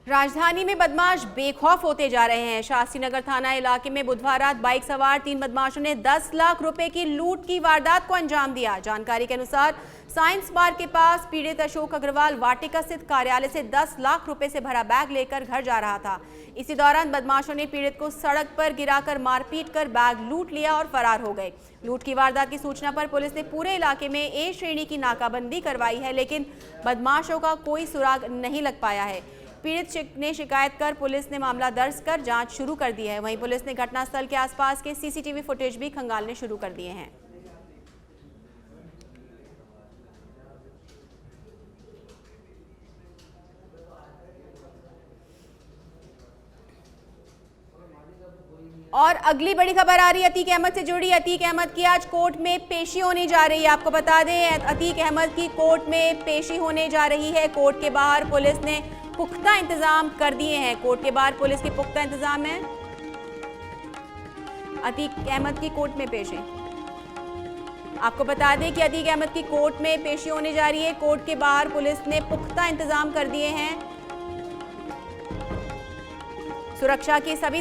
राजधानी में बदमाश बेखौफ होते जा रहे हैं। शास्त्री नगर थाना इलाके में बुधवार रात बाइक सवार 3 बदमाशों ने 10 लाख रुपए की लूट की वारदात को अंजाम दिया। जानकारी के अनुसार साइंस पार्क के पास पीड़ित अशोक अग्रवाल वाटिका स्थित कार्यालय से 10 लाख रुपए से भरा बैग लेकर घर जा रहा था। इसी दौरान बदमाशों ने पीड़ित को सड़क पर गिराकर मारपीट कर बैग लूट लिया और फरार हो गए। लूट की वारदात की सूचना पर पुलिस ने पूरे इलाके में ए श्रेणी की नाकाबंदी करवाई है, लेकिन बदमाशों का कोई सुराग नहीं लग पाया है। पीड़ित ने शिकायत कर पुलिस ने मामला दर्ज कर जांच शुरू कर दी है। वहीं पुलिस ने घटनास्थल के आसपास के सीसीटीवी फुटेज भी खंगालने शुरू कर दिए हैं। और अगली बड़ी खबर आ रही है अतीक अहमद से जुड़ी। अतीक अहमद की आज कोर्ट में पेशी होने जा रही है। आपको बता दें अतीक अहमद की कोर्ट में पेशी होने जा रही है। कोर्ट के बाहर पुलिस ने पुख्ता इंतजाम कर दिए हैं। कोर्ट के बाहर पुलिस के पुख्ता इंतजाम है। अतीक अहमद की कोर्ट में पेशी, आपको बता दें कि अतीक अहमद की कोर्ट में पेशी होने जा रही है। कोर्ट के बाहर पुलिस ने पुख्ता इंतजाम कर दिए हैं। सुरक्षा के सभी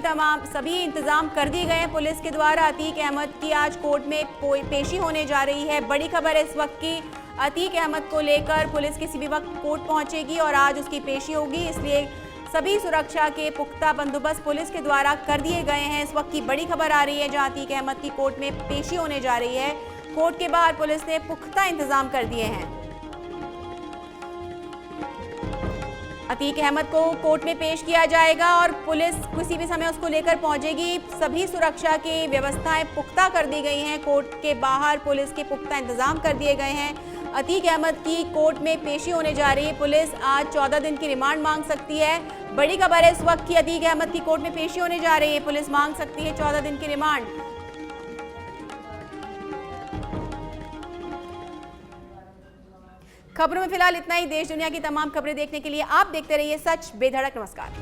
इंतजाम कर दिए गए हैं पुलिस के द्वारा। अतीक अहमद की आज कोर्ट में पेशी होने जा रही है। बड़ी खबर है इस वक्त की, अतीक अहमद को लेकर पुलिस किसी भी वक्त कोर्ट पहुंचेगी और आज उसकी पेशी होगी, इसलिए सभी सुरक्षा के पुख्ता बंदोबस्त पुलिस के द्वारा कर दिए गए हैं। इस वक्त की बड़ी खबर आ रही है जहां अतीक अहमद की कोर्ट में पेशी होने जा रही है। कोर्ट के बाहर पुलिस ने पुख्ता इंतजाम कर दिए हैं। अतीक अहमद को कोर्ट में पेश किया जाएगा और पुलिस किसी भी समय उसको लेकर पहुंचेगी। सभी सुरक्षा की व्यवस्थाएं पुख्ता कर दी गई हैं। कोर्ट के बाहर पुलिस के पुख्ता इंतजाम कर दिए गए हैं। अतीक अहमद की कोर्ट में पेशी होने जा रही है। पुलिस आज 14 दिन की रिमांड मांग सकती है। बड़ी खबर है इस वक्त की अतीक अहमद की कोर्ट में पेशी होने जा रही है। पुलिस मांग सकती है 14 दिन की रिमांड। खबरों में फिलहाल इतना ही। देश दुनिया की तमाम खबरें देखने के लिए आप देखते रहिए सच बेधड़क। नमस्कार।